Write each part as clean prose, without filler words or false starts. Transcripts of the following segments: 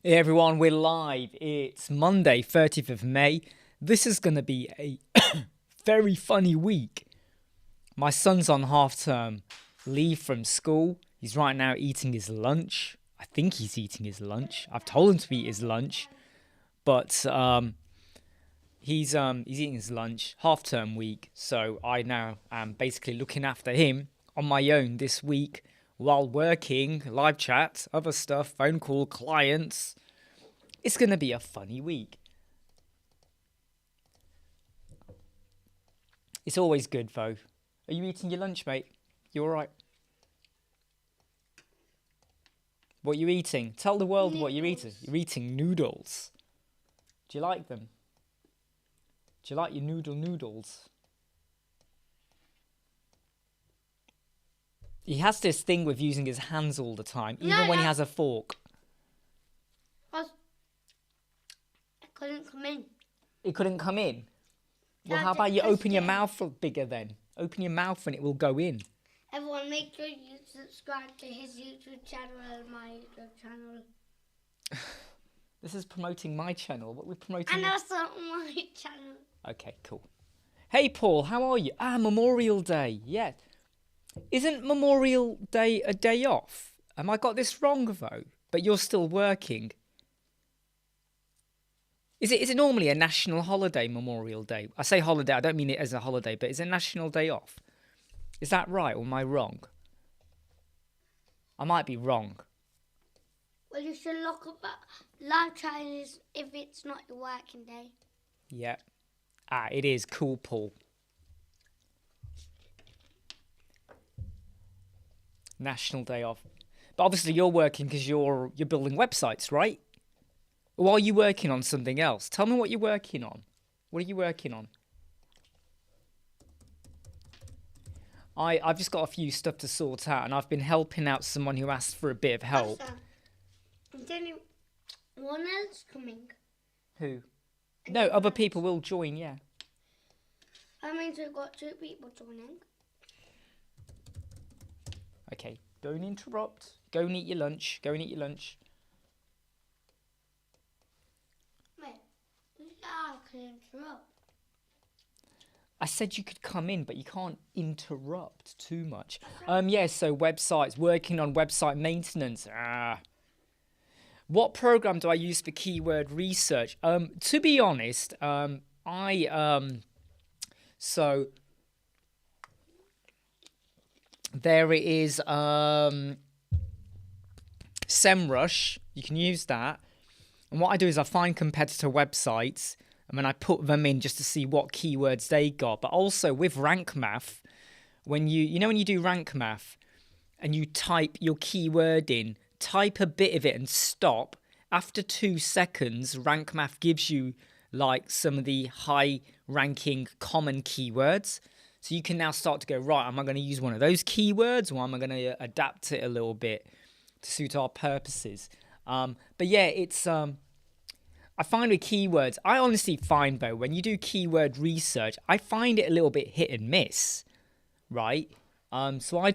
Hey everyone, we're live. It's Monday, 30th of May. This is going to be a very funny week. My son's on half-term leave from school. He's right now eating his lunch. I think he's eating his lunch. I've told him to eat his lunch, but he's eating his lunch. Half-term week, so I now am basically looking after him on my own this week while working, live chat, other stuff, phone call, clients. It's going to be a funny week. It's always good, though. Are you eating your lunch, mate? You all right? What are you eating? Tell the world what you're eating. You're eating noodles. Do you like them? Do you like your noodles? He has this thing with using his hands all the time, even when he has a fork. I couldn't come in. It couldn't come in? Well, Dad, how about you open your it. mouth bigger then? Open your mouth and it will go in. Everyone, make sure you subscribe to his YouTube channel and my YouTube channel. This is promoting my channel. What we're promoting? And also my channel. Okay, cool. Hey, Paul, how are you? Memorial Day. Yeah. Isn't Memorial Day a day off? Am I got this wrong, though? But you're still working. Is it normally a national holiday, Memorial Day? I say holiday, I don't mean it as a holiday, but is it a national day off? Is that right, or am I wrong? I might be wrong. Well, you should look up live chatting if it's not your working day. Yeah. It is. Cool, Paul. National day off. But obviously you're working because you're building websites, right? Or are you working on something else? Tell me what you're working on. What are you working on? I've just got a few stuff to sort out, and I've been helping out someone who asked for a bit of help. I'm telling you, one else coming. Who? No, other people will join, yeah. That means we've got 2 people joining. Okay, don't interrupt. Go and eat your lunch. Go and eat your lunch. Wait, I can interrupt. I said you could come in, but you can't interrupt too much. Yeah, so websites, working on website maintenance. What program do I use for keyword research? To be honest, so there it is, SEMrush. You can use that. And what I do is I find competitor websites and then I put them in just to see what keywords they got. But also with rank math, when you do rank math and you type your keyword in, type a bit of it and stop. After 2 seconds, rank math gives you like some of the high ranking common keywords. So you can now start to go, right, am I going to use one of those keywords or am I going to adapt it a little bit to suit our purposes? But yeah, it's I find with keywords, I honestly find though, when you do keyword research, I find it a little bit hit and miss, right? So I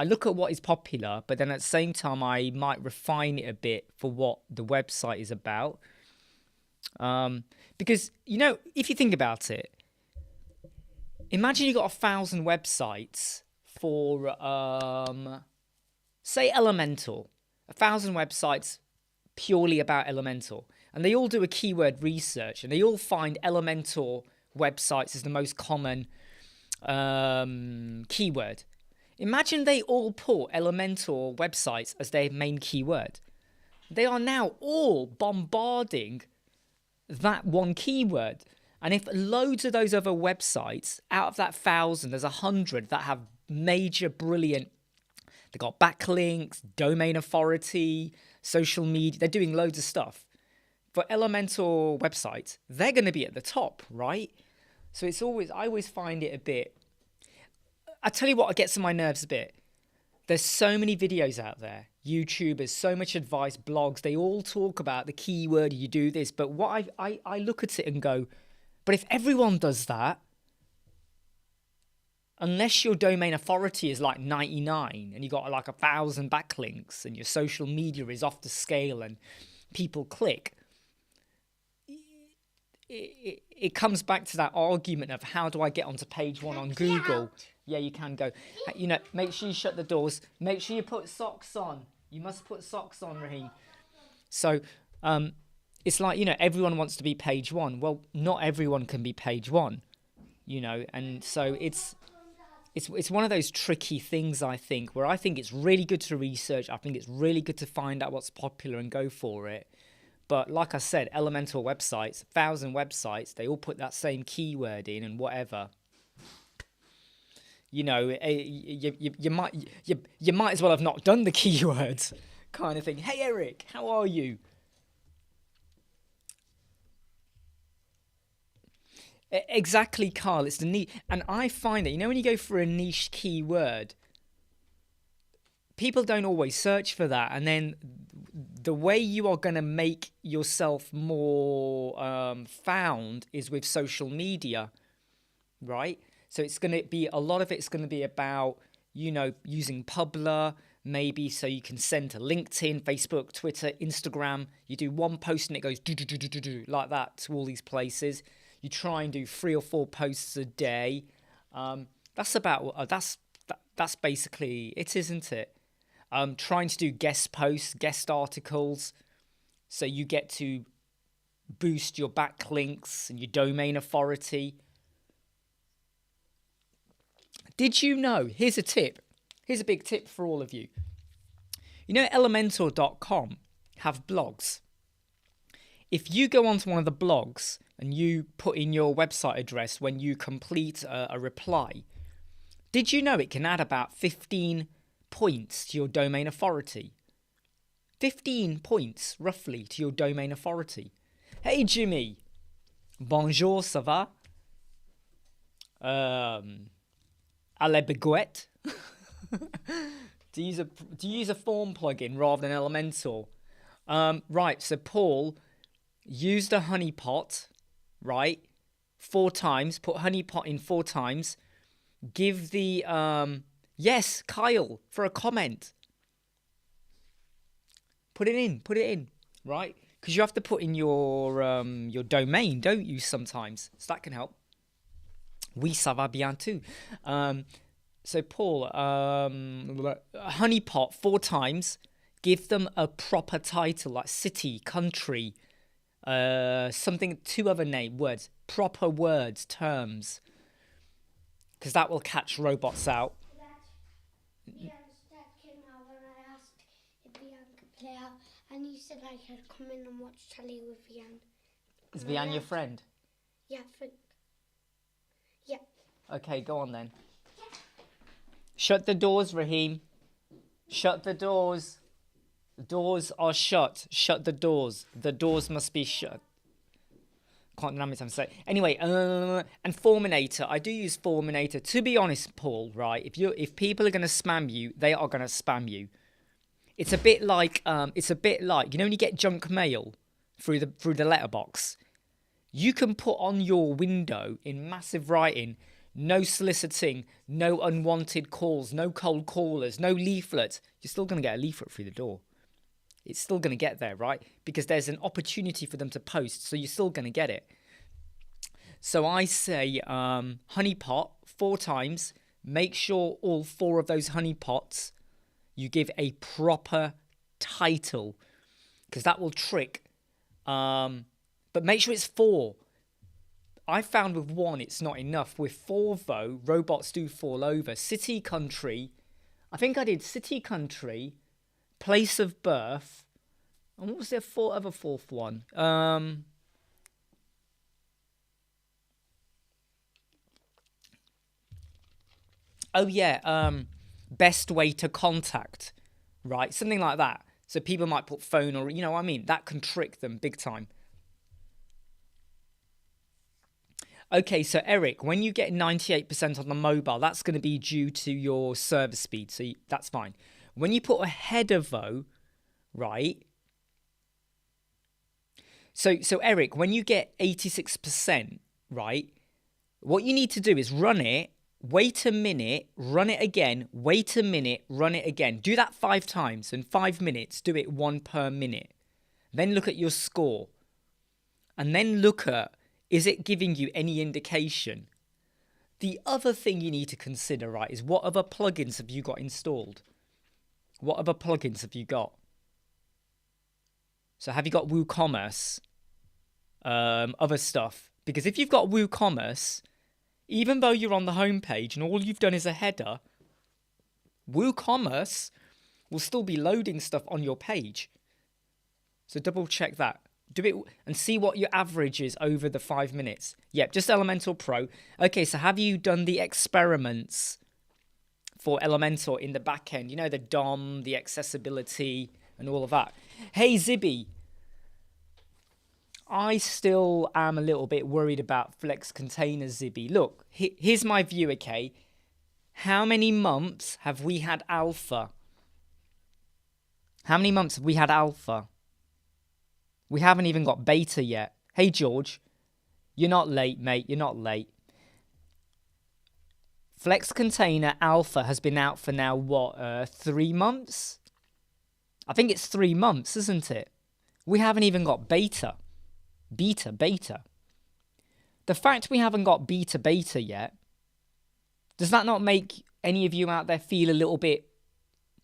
look at what is popular, but then at the same time, I might refine it a bit for what the website is about. Because, if you think about it, imagine you got 1,000 websites for, say, Elementor. 1,000 websites purely about Elementor. And they all do a keyword research and they all find Elementor websites as the most common keyword. Imagine they all put Elementor websites as their main keyword. They are now all bombarding that one keyword. And if loads of those other websites, out of that 1,000, there's 100 that have major, brilliant, they've got backlinks, domain authority, social media, they're doing loads of stuff. For Elementor websites, they're going to be at the top, right? So I always find it a bit, I tell you what gets on my nerves a bit. There's so many videos out there, YouTubers, so much advice, blogs, they all talk about the keyword, you do this. But what I look at it and go, but if everyone does that, unless your domain authority is like 99 and you got like 1,000 backlinks and your social media is off the scale and people click, it comes back to that argument of how do I get onto page 1 on Google? Yeah, you can go. You know, make sure you shut the doors. Make sure you put socks on. You must put socks on, Raheem. So it's like, you know, everyone wants to be page 1. Well, not everyone can be page 1, you know, and so it's one of those tricky things, I think, where I think it's really good to research. I think it's really good to find out what's popular and go for it. But like I said, Elementor websites, 1,000 websites, they all put that same keyword in and whatever. You know, you might as well have not done the keywords kind of thing. Hey, Eric, how are you? Exactly, Carl. It's the niche. And I find that, you know, when you go for a niche keyword, people don't always search for that. And then the way you are going to make yourself more found is with social media, right? So it's going to be, a lot of it's going to be about, you know, using Publer, maybe so you can send to LinkedIn, Facebook, Twitter, Instagram. You do one post and it goes like that to all these places. You try and do 3 or 4 posts a day. That's about, that's basically it, isn't it? Trying to do guest posts, guest articles, so you get to boost your backlinks and your domain authority. Did you know, here's a tip, here's a big tip for all of you. You know, Elementor.com have blogs. If you go onto one of the blogs and you put in your website address when you complete a reply, did you know it can add about 15 points to your domain authority? 15 points, roughly, to your domain authority. Hey, Jimmy. Bonjour, ça va? À la baguette. Do you use a form plugin rather than Elementor? Right, so Paul used a honeypot, right? 4 times. Put honeypot in 4 times. Give the yes, Kyle, for a comment. Put it in, right? Because you have to put in your domain, don't you, sometimes? So that can help. Oui, ça va bien too. So Paul, honeypot 4 times. Give them a proper title like city, country, something, 2 other words, proper words, terms, because that will catch robots out. Bian's dad came out when I asked if Bian could play out, and he said I could come in and watch telly with Bian. Is Bian your friend? Yeah, Okay, go on then. Shut the doors, Raheem. Shut the doors. The doors are shut. Shut the doors. The doors must be shut. Can't remember what I'm saying. Anyway, and Forminator. I do use Forminator. To be honest, Paul, right? If people are going to spam you, they are going to spam you. It's a bit like you know when you get junk mail through the letterbox. You can put on your window in massive writing, no soliciting, no unwanted calls, no cold callers, no leaflet. You're still going to get a leaflet through the door. It's still going to get there, right? Because there's an opportunity for them to post, so you're still going to get it. So I say honeypot 4 times. Make sure all 4 of those honeypots you give a proper title, because that will trick. But make sure it's 4. I found with 1 it's not enough. With 4 though, robots do fall over. City, country. I think I did city, country, place of birth, and what was their 4th one? Oh yeah, best way to contact, right? Something like that. So people might put phone, or, you know what I mean? That can trick them big time. Okay, so Eric, when you get 98% on the mobile, that's going to be due to your server speed, so that's fine. When you put a header though, right? So Eric, when you get 86%, right? What you need to do is run it, wait a minute, run it again, wait a minute, run it again. Do that 5 times. In 5 minutes, do it 1 per minute. Then look at your score. And then look at, is it giving you any indication? The other thing you need to consider, right, is what other plugins have you got installed? What other plugins have you got? So have you got WooCommerce? Other stuff? Because if you've got WooCommerce, even though you're on the homepage and all you've done is a header, WooCommerce will still be loading stuff on your page. So double check that. Do it and see what your average is over the 5 minutes. Yep, just Elementor Pro. Okay, so have you done the experiments for Elementor in the back end? You know, the DOM, the accessibility, and all of that. Hey, Zibby. I still am a little bit worried about Flex Containers, Zibby. Look, here's my view, okay? How many months have we had alpha? How many months have we had alpha? We haven't even got beta yet. Hey, George. You're not late, mate. You're not late. Flex Container alpha has been out for now, what, 3 months? I think it's 3 months, isn't it? We haven't even got beta. Beta. The fact we haven't got beta yet, does that not make any of you out there feel a little bit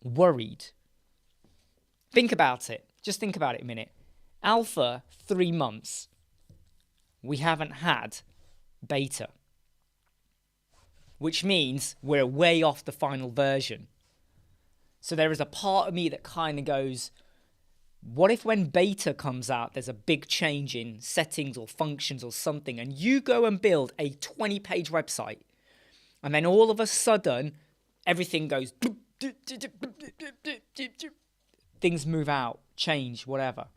worried? Think about it. Just think about it a minute. Alpha, 3 months. We haven't had beta. Which means we're way off the final version. So there is a part of me that kind of goes, what if when beta comes out, there's a big change in settings or functions or something, and you go and build a 20-page website, and then all of a sudden, everything goes, things move out, change, whatever.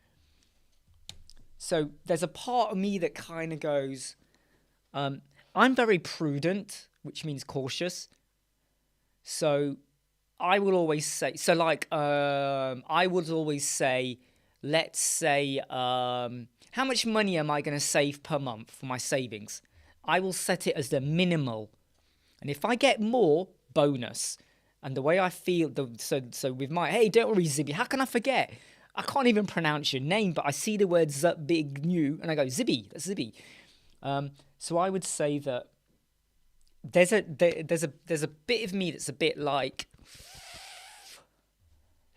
So there's a part of me that kind of goes, I'm very prudent, which means cautious. So I will always say, I would always say, let's say, how much money am I going to save per month for my savings? I will set it as the minimal. And if I get more, bonus. And the way I feel, so with my, hey, don't worry, Zibby, how can I forget? I can't even pronounce your name, but I see the word big new, and I go, Zibby, that's Zibby. So I would say that there's a bit of me that's a bit like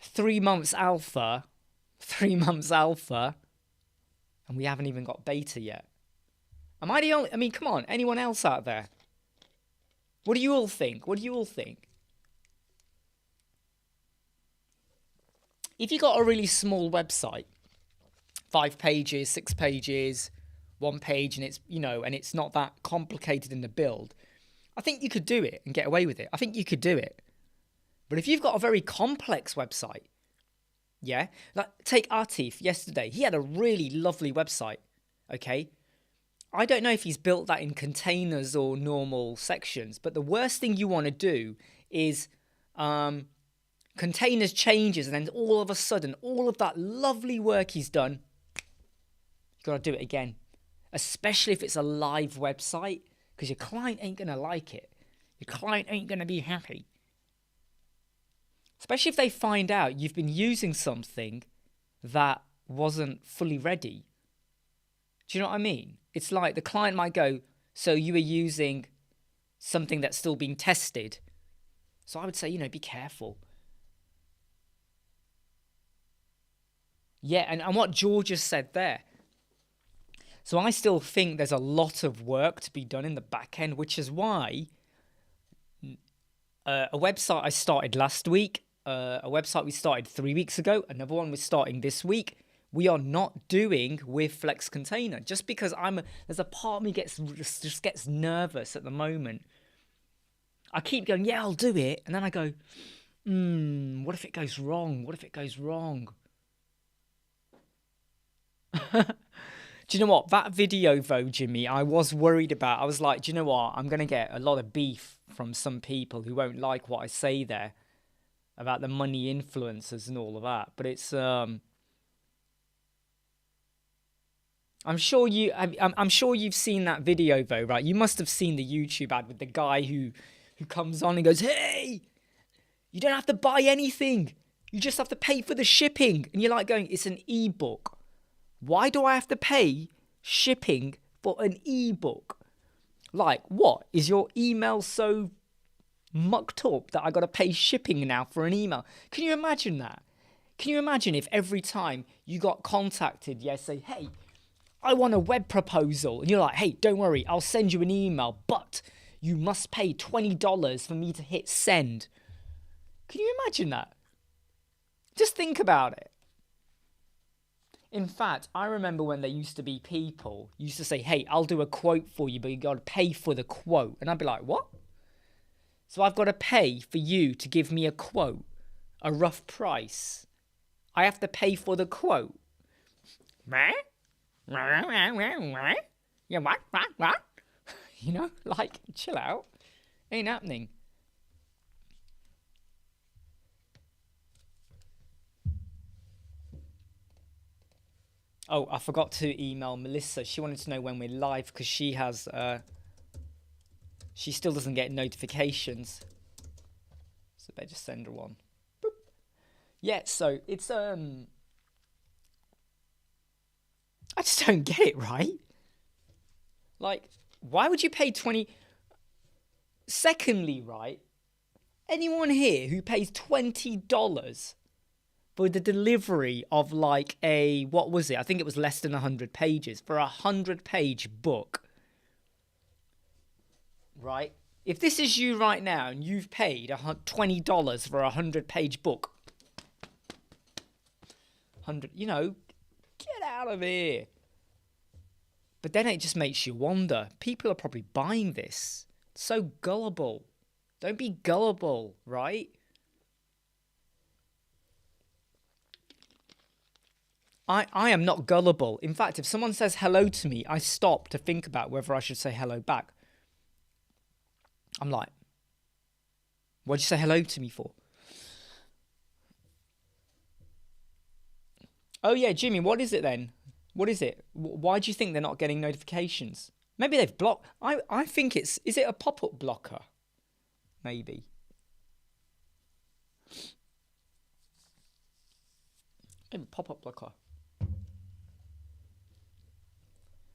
3 months alpha, and we haven't even got beta yet. Am I the only? I mean, come on, anyone else out there? What do you all think? If you got a really small website, 5 pages, 6 pages, 1 page, and it's, you know, and it's not that complicated in the build, I think you could do it and get away with it. I think you could do it. But if you've got a very complex website, yeah, like take Atif yesterday. He had a really lovely website, okay? I don't know if he's built that in containers or normal sections, but the worst thing you want to do is containers changes, and then all of a sudden, all of that lovely work he's done, you've got to do it again. Especially if it's a live website, because your client ain't going to like it. Your client ain't going to be happy. Especially if they find out you've been using something that wasn't fully ready. Do you know what I mean? It's like the client might go, so you were using something that's still being tested. So I would say, be careful. Yeah, and what George just said there. So I still think there's a lot of work to be done in the back end, which is why a website I started last week, a website we started 3 weeks ago, another one we're starting this week, we are not doing with Flex Container. Just because there's a part of me just gets nervous at the moment. I keep going, yeah, I'll do it. And then I go, what if it goes wrong? What if it goes wrong? Do you know what? That video, though, Jimmy, I was worried about. I was like, do you know what? I'm going to get a lot of beef from some people who won't like what I say there about the money influencers and all of that. But it's, I'm sure you've seen that video, though, right? You must have seen the YouTube ad with the guy who comes on and goes, hey, you don't have to buy anything. You just have to pay for the shipping. And you're like going, it's an ebook. Why do I have to pay shipping for an ebook? Like, what? Is your email so mucked up that I got to pay shipping now for an email? Can you imagine that? Can you imagine if every time you got contacted, say, hey, I want a web proposal. And you're like, hey, don't worry, I'll send you an email, but you must pay $20 for me to hit send. Can you imagine that? Just think about it. In fact, I remember when there used to be people used to say, hey, I'll do a quote for you, but you got to pay for the quote. And I'd be like, what? So I've got to pay for you to give me a quote, a rough price. I have to pay for the quote. Yeah, what? You know, like, chill out. Ain't happening. Oh, I forgot to email Melissa. She wanted to know when we're live because she has, she still doesn't get notifications. So better just send her one. Boop. Yeah, so it's, I just don't get it, right? Like, why would you pay 20? Secondly, right, anyone here who pays $20 for the delivery of like what was it? I think it was less than 100 pages for a 100-page book, right? If this is you right now and you've paid $20 for a 100-page book, 100, get out of here. But then it just makes you wonder. People are probably buying this. So gullible. Don't be gullible, right? I am not gullible. In fact, if someone says hello to me, I stop to think about whether I should say hello back. I'm like, what'd you say hello to me for? Oh yeah, Jimmy, what is it then? What is it? Why do you think they're not getting notifications? Maybe they've blocked. I think is it a pop-up blocker? Maybe. Pop-up blocker.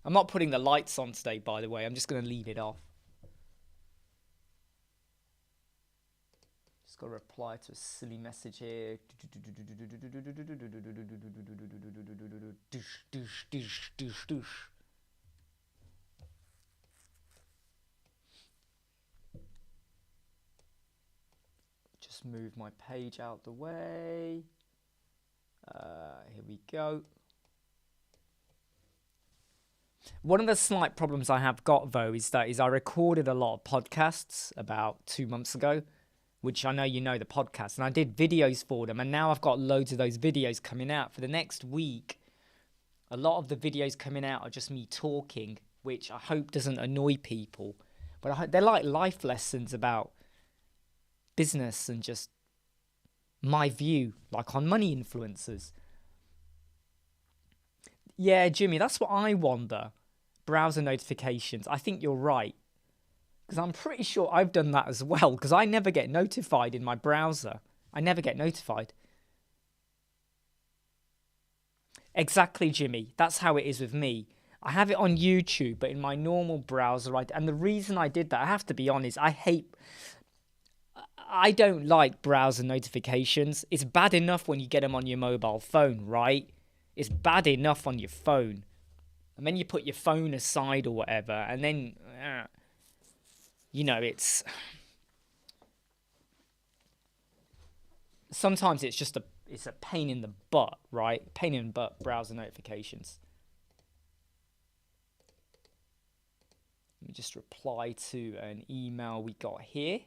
I'm not putting the lights on today, by the way. I'm just going to leave it off. Just got to reply to a silly message here. Just move my page out the way. Here we go. One of the slight problems I have got, though, is I recorded a lot of podcasts about 2 months ago, which I know you know the podcast, and I did videos for them, and now I've got loads of those videos coming out. For the next week, a lot of the videos coming out are just me talking, which I hope doesn't annoy people. But they're like life lessons about business and just my view, like on money influencers. Yeah, Jimmy, that's what I wonder. Browser notifications. I think you're right. Because I'm pretty sure I've done that as well. Because I never get notified in my browser. I never get notified. Exactly, Jimmy. That's how it is with me. I have it on YouTube, but in my normal browser, and the reason I did that, I have to be honest, I don't like browser notifications. It's bad enough when you get them on your mobile phone, right? It's bad enough on your phone. And then you put your phone aside or whatever, and then, it's... Sometimes it's just it's a pain in the butt, right? Pain in the butt browser notifications. Let me just reply to an email we got here.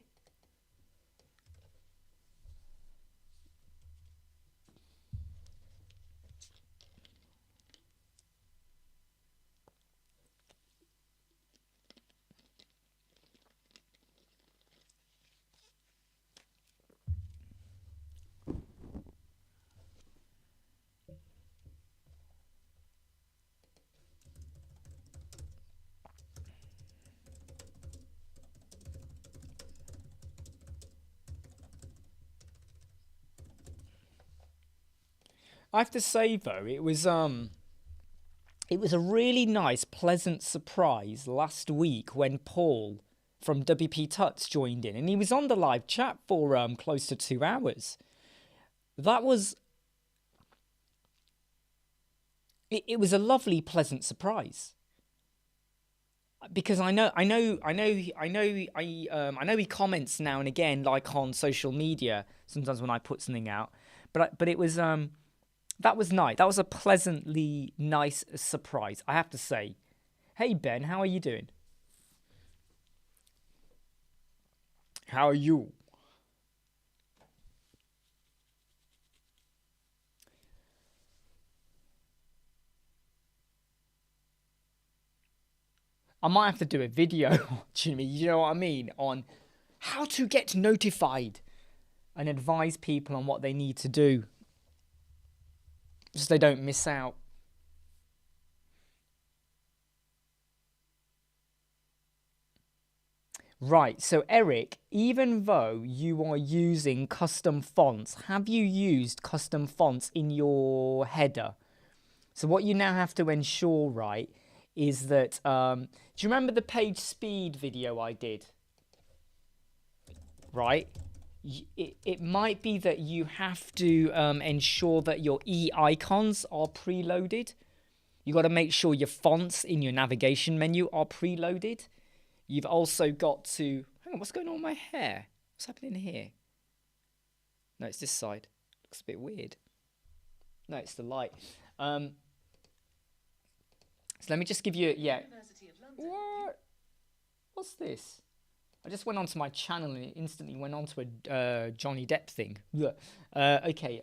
I have to say though, it was it was a really nice, pleasant surprise last week when Paul from WP Tuts joined in, and he was on the live chat for close to 2 hours. That was it was a lovely, pleasant surprise. Because I know he comments now and again, like on social media, sometimes when I put something out. But it was that was nice. That was a pleasantly nice surprise, I have to say. Hey Ben, how are you doing? How are you? I might have to do a video, Jimmy, you know what I mean, on how to get notified and advise people on what they need to do, just so they don't miss out. Right, so Eric, even though you are using custom fonts, have you used custom fonts in your header? So what you now have to ensure, right, is that, do you remember the page speed video I did? Right? It might be that you have to ensure that your e-icons are preloaded. You got to make sure your fonts in your navigation menu are preloaded. You've also got to... Hang on, what's going on with my hair? What's happening here? No, it's this side. Looks a bit weird. No, it's the light. So let me just give you... Yeah. What? What's this? I just went onto my channel and it instantly went onto a Johnny Depp thing. Okay.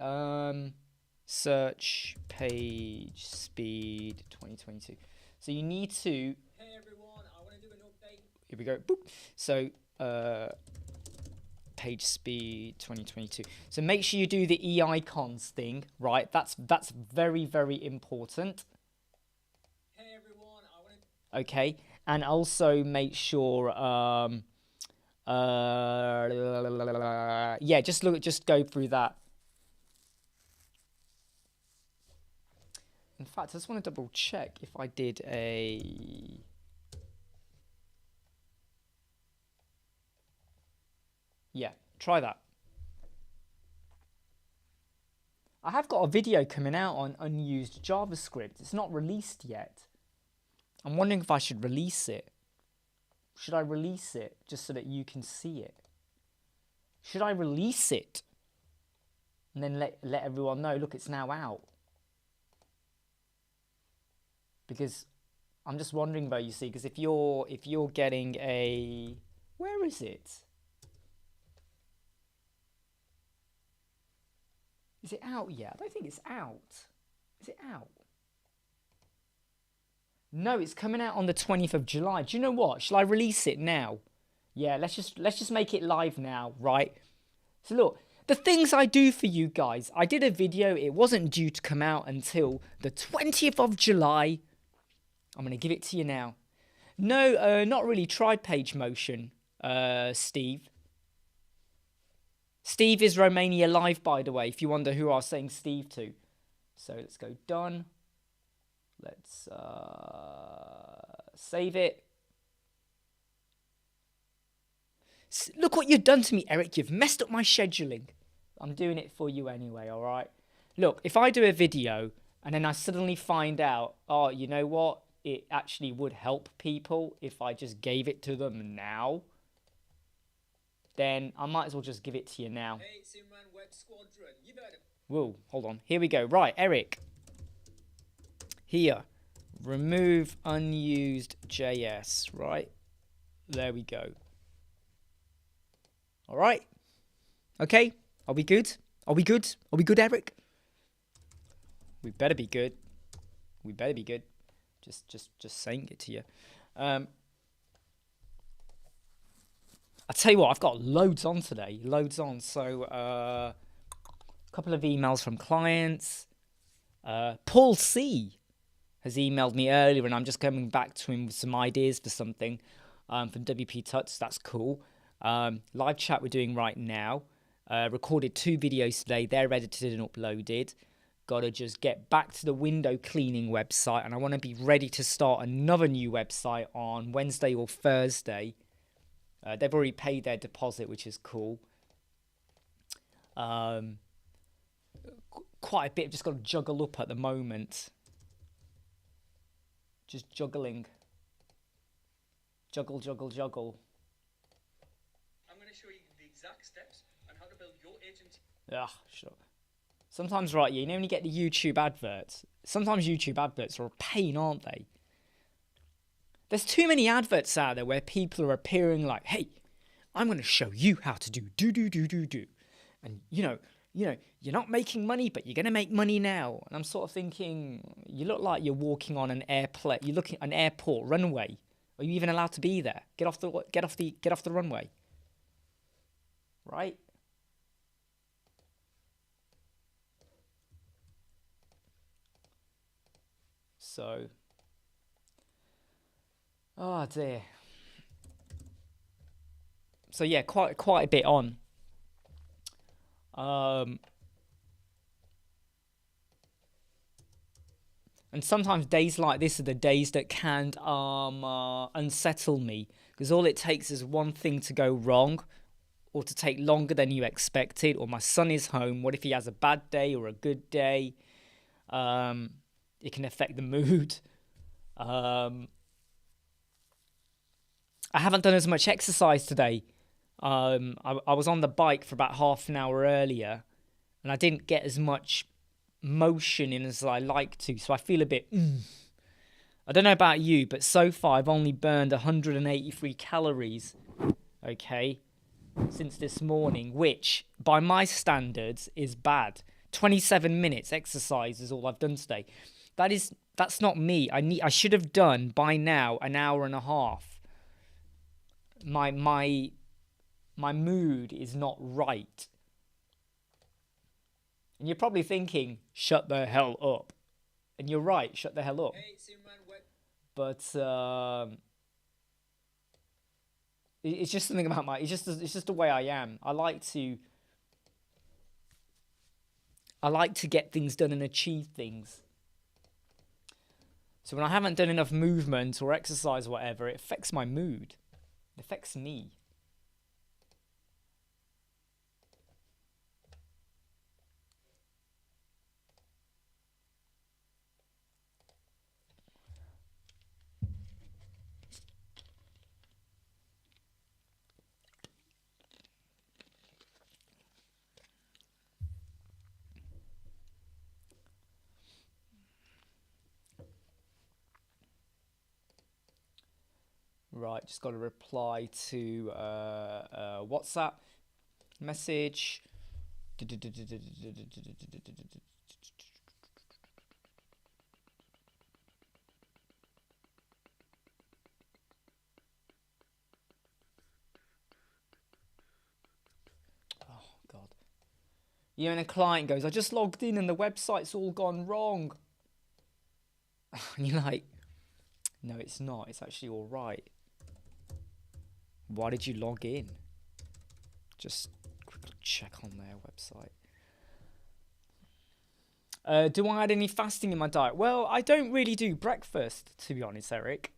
Search page speed 2022. So you need to... Hey everyone, I want to do an update. Here we go. Boop. So page speed 2022. So make sure you do the e-icons thing, right? That's very, very important. Hey everyone, I want to... Okay, and also make sure yeah, just go through that. In fact, I just want to double check if I did a... Yeah, try that. I have got a video coming out on unused JavaScript. It's not released yet. I'm wondering if I should release it. Should I release it just so that you can see it? Should I release it? And then let everyone know, look, it's now out. Because I'm just wondering though, you see, because if you're getting a... Where is it? Is it out yet? I don't think it's out. Is it out? No, it's coming out on the 20th of July. Do you know what? Shall I release it now? Yeah, let's just make it live now, right? So look, the things I do for you guys. I did a video. It wasn't due to come out until the 20th of July. I'm going to give it to you now. No, not really. Try page motion, Steve. Steve is Romania Live, by the way, if you wonder who I was saying Steve to. So let's go done. Let's save it. Look what you've done to me, Eric. You've messed up my scheduling. I'm doing it for you anyway, all right? Look, if I do a video and then I suddenly find out, oh, you know what? It actually would help people if I just gave it to them now. Then I might as well just give it to you now. Hey, it's Imran Web Squadron. You've heard it. Whoa, hold on. Here we go. Right, Eric. Here. Remove unused JS. Right. There we go. All right. Okay. Are we good? Are we good? Are we good, Eric? We better be good. We better be good. Just saying it to you. I'll tell you what, I've got loads on today. Loads on. So, a couple of emails from clients. Paul C has emailed me earlier, and I'm just coming back to him with some ideas for something from WP Tuts. That's cool. Live chat we're doing right now. Recorded 2 videos today. They're edited and uploaded. got to just get back to the window cleaning website, and I want to be ready to start another new website on Wednesday or Thursday. They've already paid their deposit, which is cool. Quite a bit. I've just got to juggle up at the moment. Just juggling. Juggle. I'm going to show you the exact steps on how to build your agency. Shut up. Sometimes, right, you know when you get the YouTube adverts, sometimes YouTube adverts are a pain, aren't they? There's too many adverts out there where people are appearing like, hey, I'm going to show you how to do. And, you know, you're not making money, but you're going to make money now. And I'm sort of thinking, you look like you're walking on an airplane. You're looking at an airport runway. Are you even allowed to be there? Get off the runway. Right? So, oh dear. So yeah, quite a bit on. And sometimes days like this are the days that can unsettle me, because all it takes is one thing to go wrong, or to take longer than you expected, or my son is home. What if he has a bad day or a good day? It can affect the mood. I haven't done as much exercise today. I was on the bike for about half an hour earlier, and I didn't get as much motion in as I like to, so I feel a bit I don't know about you, but so far I've only burned 183 calories, okay, since this morning, which by my standards is bad. 27 minutes exercise is all I've done today. That's not me. I should have done by now an hour and a half. My mood is not right. And you're probably thinking, shut the hell up. And you're right, shut the hell up. Hey, Imran, but it's just something about it's just the way I am. I like to get things done and achieve things. So when I haven't done enough movement or exercise or whatever, it affects my mood. It affects me. Right, just got to reply to WhatsApp message. Oh, God. You and a client goes, I just logged in and the website's all gone wrong. And you're like, no, it's not. It's actually all right. Why did you log in? Just quickly check on their website. Do I add any fasting in my diet? Well, I don't really do breakfast, to be honest, Eric.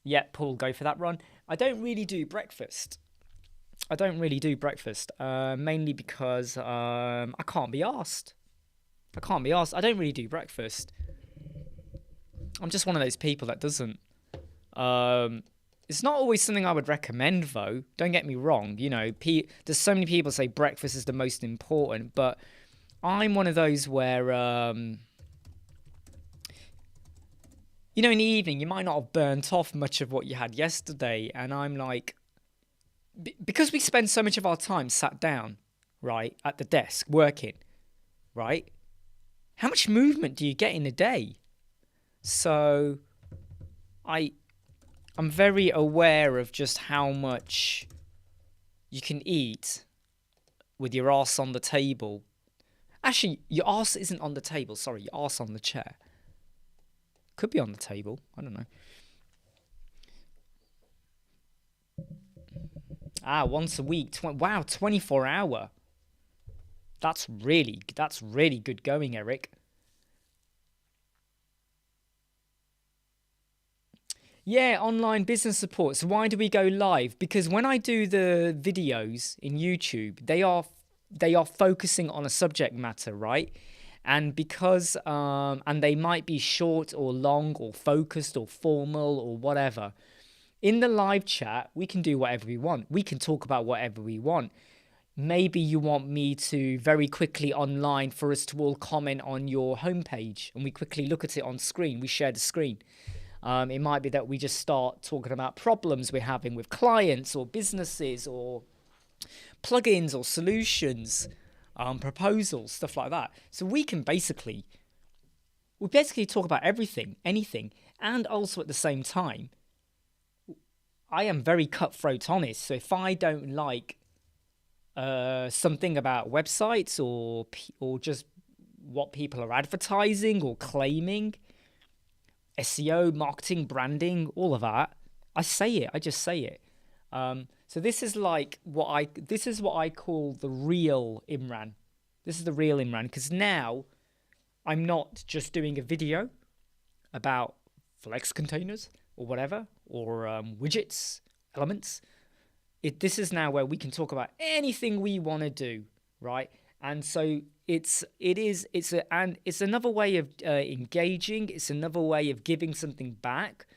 Yeah, Paul, go for that run. I don't really do breakfast. Mainly because I can't be arsed. I don't really do breakfast. I'm just one of those people that doesn't. It's not always something I would recommend, though. Don't get me wrong. You know, there's so many people say breakfast is the most important, but I'm one of those where, you know, in the evening, you might not have burnt off much of what you had yesterday. And I'm like, because we spend so much of our time sat down, right, at the desk, working, right? How much movement do you get in a day? So I'm very aware of just how much you can eat with your arse on the table. Actually, your arse isn't on the table. Sorry, your arse on the chair. Could be on the table. I don't know. Once a week. Wow, 24 hour. That's really good going, Eric. Yeah, online business support. So why do we go live? Because when I do the videos in YouTube, they are focusing on a subject matter, right? And because and they might be short or long or focused or formal or whatever. In the live chat, we can do whatever we want. We can talk about whatever we want. Maybe you want me to very quickly online for us to all comment on your homepage and we quickly look at it on screen. We share the screen. It might be that we just start talking about problems we're having with clients or businesses or plugins or solutions, proposals, stuff like that. So we basically talk about everything, anything, and also at the same time, I am very cutthroat honest. So if I don't like something about websites or just what people are advertising or claiming, SEO, marketing, branding, all of that, I say it. I just say it. So this is what I call the real Imran. This is the real Imran, because now I'm not just doing a video about Flex containers or whatever, or widgets, elements. This is now where we can talk about anything we want to do, right? And so it's another way of engaging. It's another way of giving something back.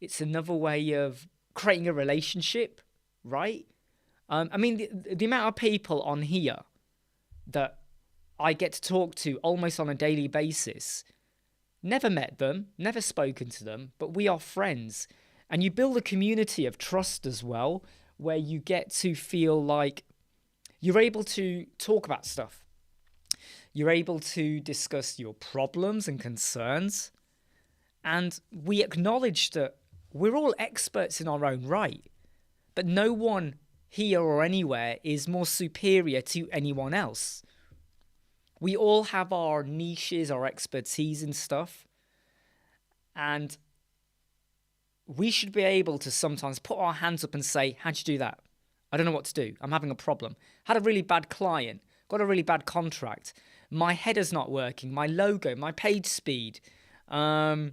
It's another way of creating a relationship, right? I mean, the amount of people on here that I get to talk to almost on a daily basis, never met them, never spoken to them, but we are friends. And you build a community of trust as well, where you get to feel like you're able to talk about stuff. You're able to discuss your problems and concerns. And we acknowledge that we're all experts in our own right, but no one here or anywhere is more superior to anyone else. We all have our niches, our expertise and stuff. And we should be able to sometimes put our hands up and say, how'd you do that? I don't know what to do. I'm having a problem. Had a really bad client. Got a really bad contract. My header's not working. My logo, my page speed. I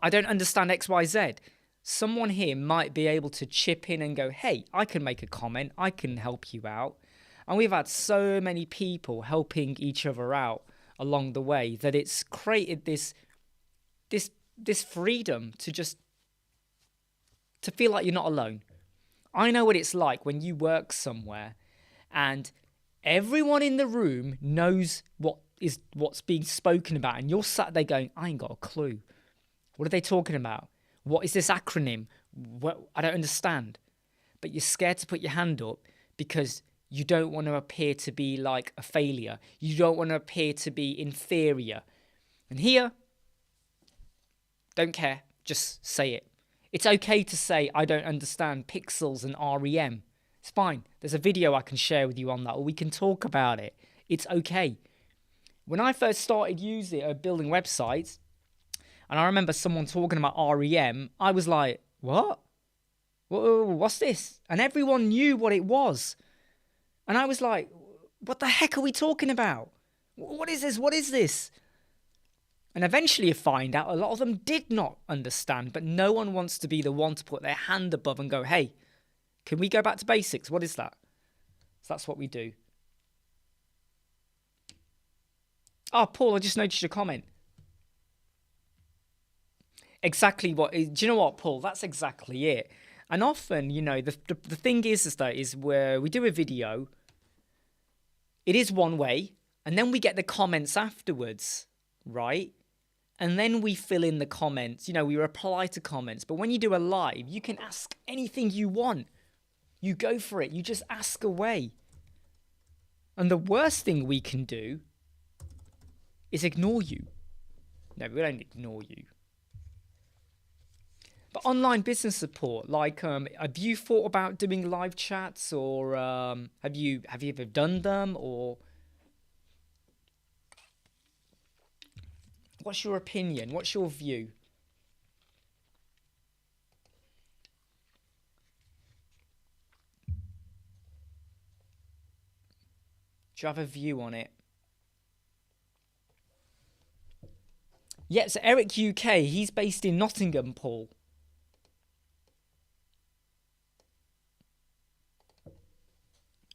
don't understand XYZ. Someone here might be able to chip in and go, hey, I can make a comment. I can help you out. And we've had so many people helping each other out along the way that it's created this freedom to feel like you're not alone. I know what it's like when you work somewhere and everyone in the room knows what's being spoken about, and you're sat there going, I ain't got a clue. What are they talking about? What is this acronym? I don't understand. But you're scared to put your hand up because you don't want to appear to be like a failure. You don't want to appear to be inferior. And here, don't care. Just say it. It's okay to say, I don't understand pixels and REM. It's fine. There's a video I can share with you on that, or we can talk about it. It's okay. When I first started building websites, and I remember someone talking about REM, I was like, what? What's this? And everyone knew what it was. And I was like, what the heck are we talking about? What is this? What is this? And eventually you find out a lot of them did not understand, but no one wants to be the one to put their hand above and go, hey, can we go back to basics? What is that? So that's what we do. Oh, Paul, I just noticed your comment. Exactly do you know what, Paul? That's exactly it. And often, the thing is where we do a video, it is one way, and then we get the comments afterwards, right? And then we fill in the comments, we reply to comments. But when you do a live, you can ask anything you want. You go for it. You just ask away. And the worst thing we can do is ignore you. No, we don't ignore you. But online business support, have you thought about doing live chats, or have you ever done them, or what's your opinion? What's your view? Do you have a view on it? Yeah, so Eric UK, he's based in Nottingham, Paul.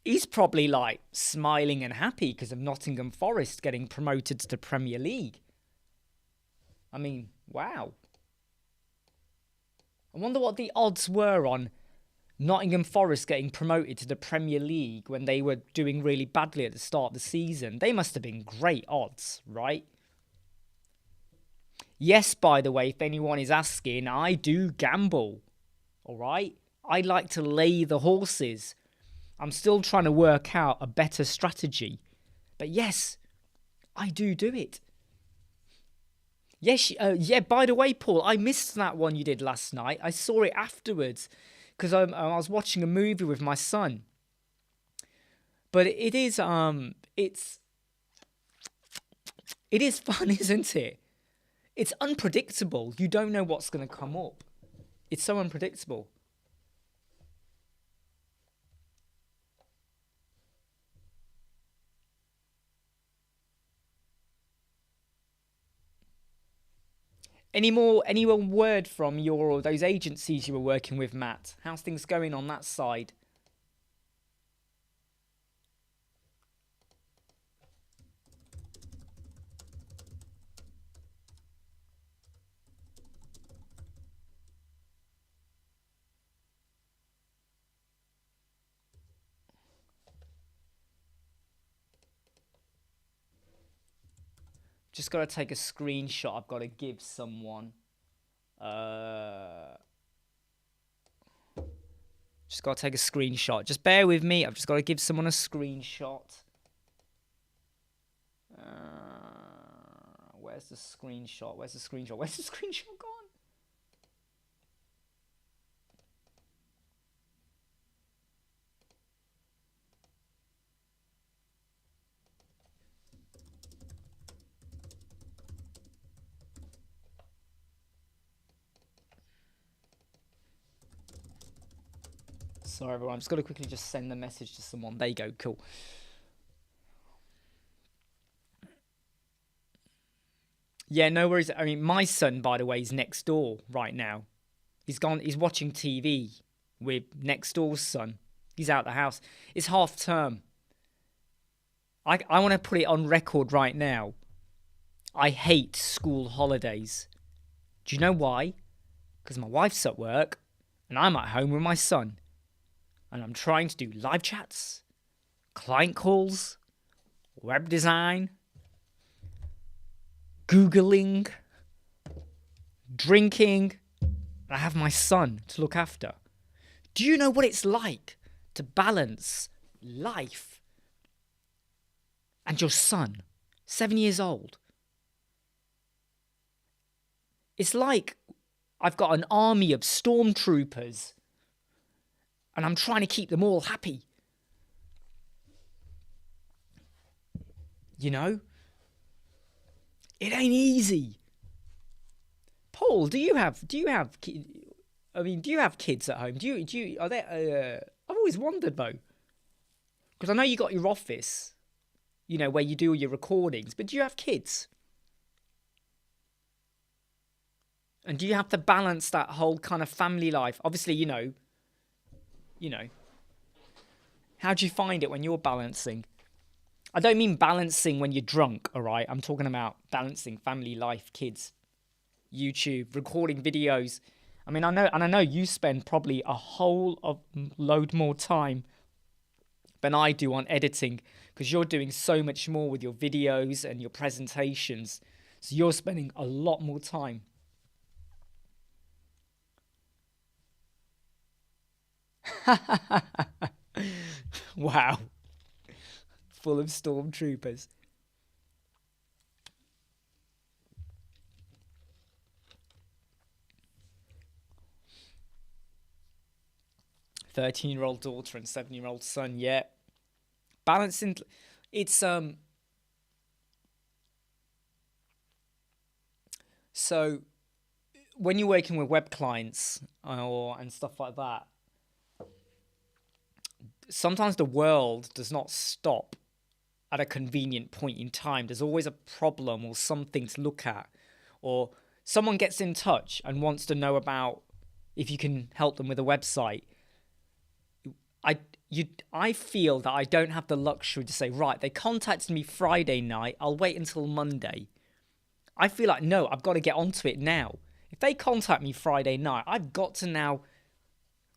He's probably like smiling and happy because of Nottingham Forest getting promoted to the Premier League. I mean, wow. I wonder what the odds were on Nottingham Forest getting promoted to the Premier League when they were doing really badly at the start of the season. They must have been great odds, right? Yes, by the way, if anyone is asking, I do gamble, all right? I like to lay the horses. I'm still trying to work out a better strategy. But yes, I do it. Yes, yeah, by the way, Paul, I missed that one you did last night. I saw it afterwards because I was watching a movie with my son. But it is fun, isn't it? It's unpredictable. You don't know what's going to come up. It's so unpredictable. Any more word from those agencies you were working with, Matt? How's things going on that side? Just got to take a screenshot. I've got to give someone. Just got to take a screenshot. Just bear with me. I've just got to give someone a screenshot. Where's the screenshot? Where's the screenshot? Where's the screenshot gone? Sorry, everyone. I'm just got to quickly just send the message to someone. There you go. Cool. Yeah, no worries. I mean, my son, by the way, is next door right now. He's watching TV with next door's son. He's out the house. It's half term. I want to put it on record right now. I hate school holidays. Do you know why? Because my wife's at work and I'm at home with my son. And I'm trying to do live chats, client calls, web design, Googling, drinking, and I have my son to look after. Do you know what it's like to balance life and your son, 7 years old? It's like I've got an army of stormtroopers and I'm trying to keep them all happy. You know? It ain't easy. Paul, do you have kids at home? Are there I've always wondered though. Because I know you got your office, you know, where you do all your recordings, but do you have kids? And do you have to balance that whole kind of family life? Obviously, you know, how do you find it when you're balancing? I don't mean balancing when you're drunk, all right? I'm talking about balancing family life, kids, YouTube, recording videos. I mean, I know you spend probably a whole load more time than I do on editing because you're doing so much more with your videos and your presentations. So you're spending a lot more time. Wow. Full of stormtroopers. "13-year-old daughter and 7-year-old son." Yeah, balancing. It's So when you're working with web clients and stuff like that, sometimes the world does not stop at a convenient point in time. There's always a problem or something to look at, or someone gets in touch and wants to know about if you can help them with a website. I feel that I don't have the luxury to say, right, they contacted me Friday night, I'll wait until Monday. I feel like, no, I've got to get onto it now. If they contact me Friday night, I've got to now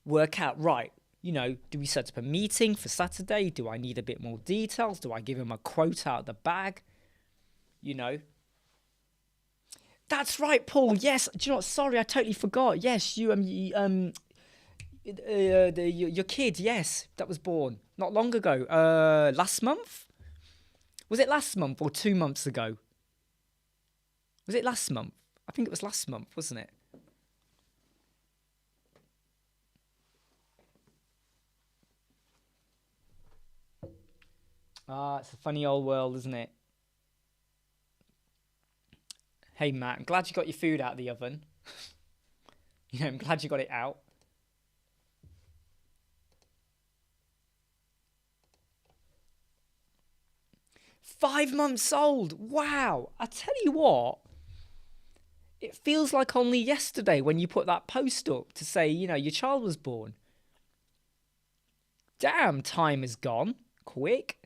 work out, right, do we set up a meeting for Saturday? Do I need a bit more details? Do I give them a quote out of the bag? That's right, Paul. Yes. Do you know what? Sorry, I totally forgot. Yes, your kid, yes, that was born not long ago. Last month? Was it last month or 2 months ago? Was it last month? I think it was last month, wasn't it? It's a funny old world, isn't it? Hey, Matt, I'm glad you got your food out of the oven. I'm glad you got it out. "5 months old. Wow. I tell you what, it feels like only yesterday when you put that post up to say, your child was born. Damn, time is gone. Quick.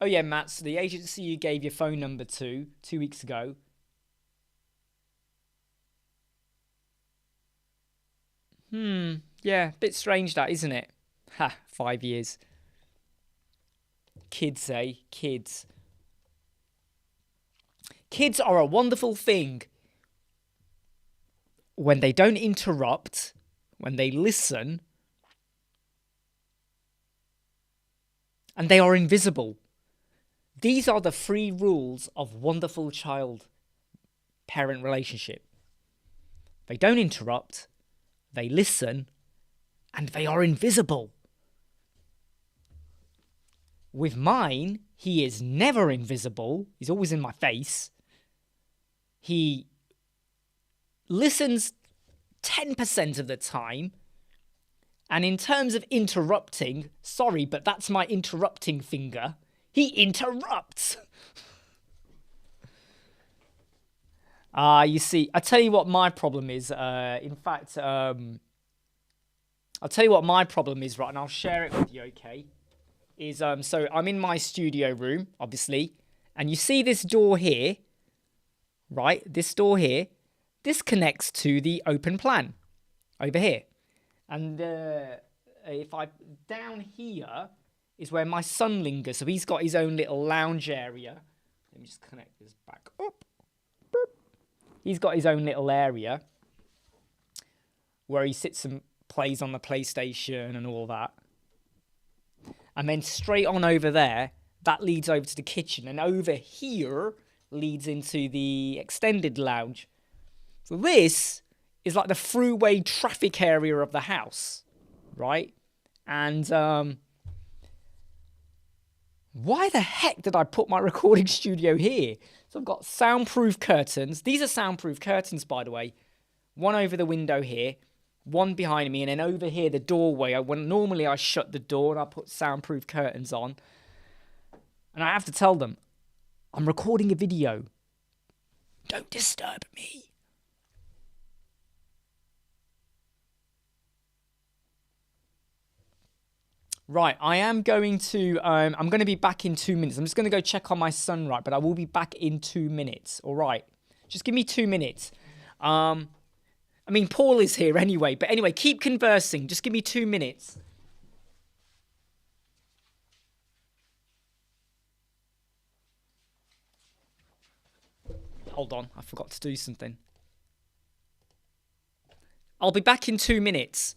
Oh, yeah, Matt, so the agency you gave your phone number to 2 weeks ago. Yeah, bit strange that, isn't it? 5 years. Kids, eh? Kids. Kids are a wonderful thing when they don't interrupt, when they listen, and they are invisible. These are the 3 rules of wonderful child-parent relationship. They don't interrupt, they listen, and they are invisible. With mine, he is never invisible. He's always in my face. He listens 10% of the time. And in terms of interrupting, sorry, but that's my interrupting finger. He interrupts. You see, I tell you what my problem is. In fact, I'll tell you what my problem is, right? And I'll share it with you, okay? So I'm in my studio room, obviously. And you see this door here, right? This door here. This connects to the open plan over here. And if I down here is where my son lingers. So he's got his own little lounge area. Let me just connect this back up. He's got his own little area where he sits and plays on the PlayStation and all that. And then straight on over there, that leads over to the kitchen. And over here leads into the extended lounge. So this is like the throughway traffic area of the house, right? And why the heck did I put my recording studio here? So I've got soundproof curtains. These are soundproof curtains, by the way. One over the window here, one behind me, and then over here, the doorway. Normally I shut the door and I put soundproof curtains on. And I have to tell them, I'm recording a video. Don't disturb me. Right, I am going to, I'm going to be back in 2 minutes. I'm just going to go check on my son, right? But I will be back in 2 minutes, all right? Just give me 2 minutes. I mean, Paul is here anyway. But anyway, keep conversing. Just give me 2 minutes. Hold on, I forgot to do something. I'll be back in 2 minutes.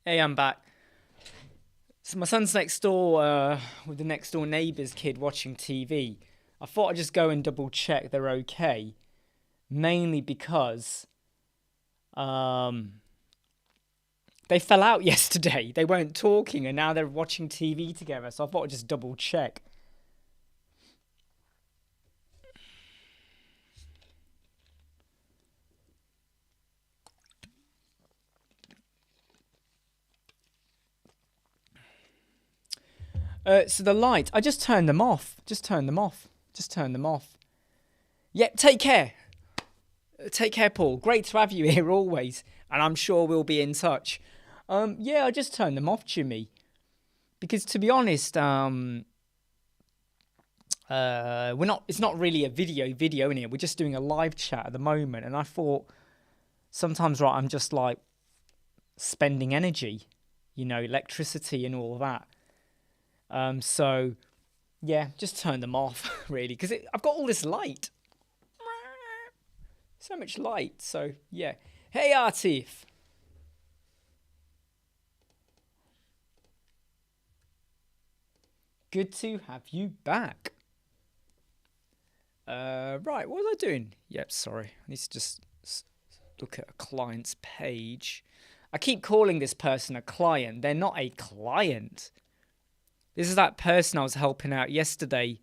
Hey, I'm back. So my son's next door with the next door neighbour's kid watching TV. I thought I'd just go and double check they're okay. Mainly because they fell out yesterday. They weren't talking and now they're watching TV together. So I thought I'd just double check. So the lights, I just turned them off. Just turned them off. Yep, take care. Take care, Paul. Great to have you here always. And I'm sure we'll be in touch. Yeah, I just turned them off, Jimmy. Because to be honest, it's not really a video in here. We're just doing a live chat at the moment. And I thought sometimes, right, I'm just like spending energy, electricity and all that. So yeah, just turn them off really, because I've got all this light, so much light. So yeah. Hey, Artif. Good to have you back. Right, what was I doing? Yep, sorry. I need to just look at a client's page. I keep calling this person a client. They're not a client. This is that person I was helping out yesterday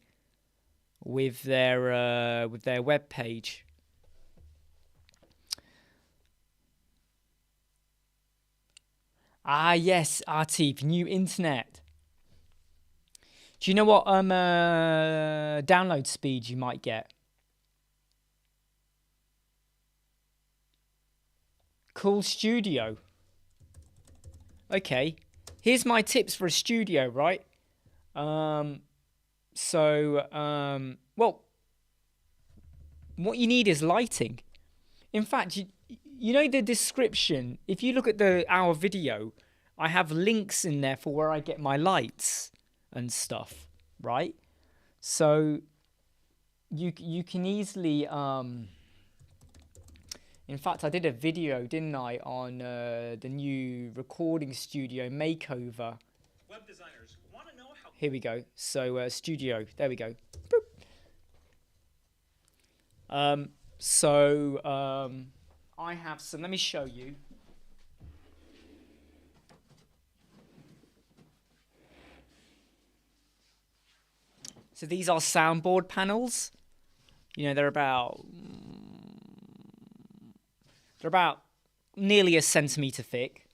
with their web page. Ah, yes, Artif, new internet. Do you know what download speed you might get? Cool studio. Okay, here's my tips for a studio, right? Well, what you need is lighting. In fact, you know the description. If you look at our video, I have links in there for where I get my lights and stuff, right? So you can easily in fact, I did a video, didn't I, on the new recording studio makeover. Web designers want to know how. Here we go. So studio, there we go. Boop. I have some. Let me show you. So these are soundboard panels. They're about nearly a centimetre thick.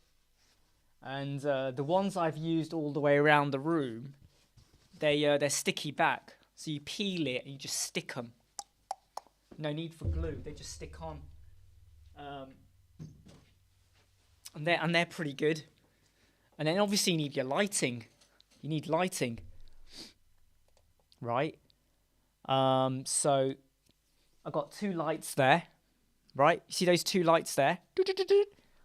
And the ones I've used all the way around the room, they're sticky back. So you peel it and you just stick them. No need for glue. They just stick on. And they're pretty good. And then obviously you need your lighting. You need lighting. Right? So I've got two lights there. Right? You see those two lights there?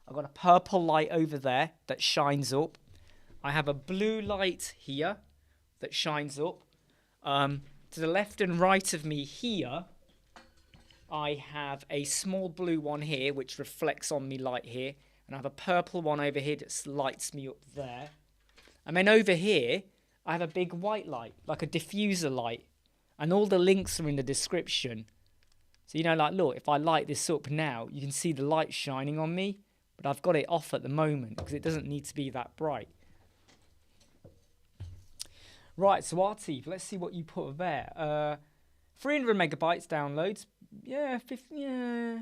I've got a purple light over there that shines up. I have a blue light here that shines up. To the left and right of me here, I have a small blue one here which reflects on me light here. And I have a purple one over here that lights me up there. And then over here, I have a big white light, like a diffuser light. And all the links are in the description. So, look, if I light this up now, you can see the light shining on me. But I've got it off at the moment because it doesn't need to be that bright. Right, so Artif, let's see what you put there. 300 megabytes downloads. Yeah, 50, yeah.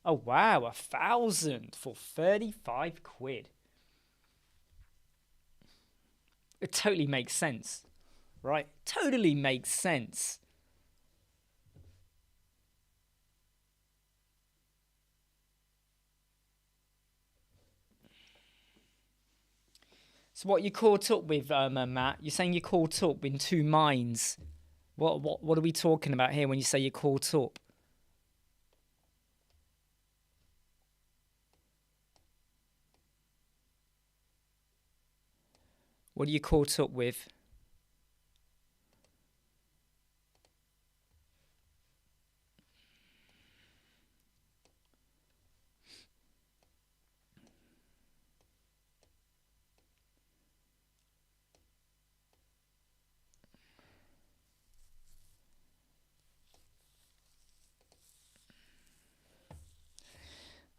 Oh, wow, 1,000 for 35 quid. It totally makes sense, right? Totally makes sense. So what you caught up with, Matt? You're saying you're caught up in two minds. What are we talking about here when you say you're caught up? What are you caught up with?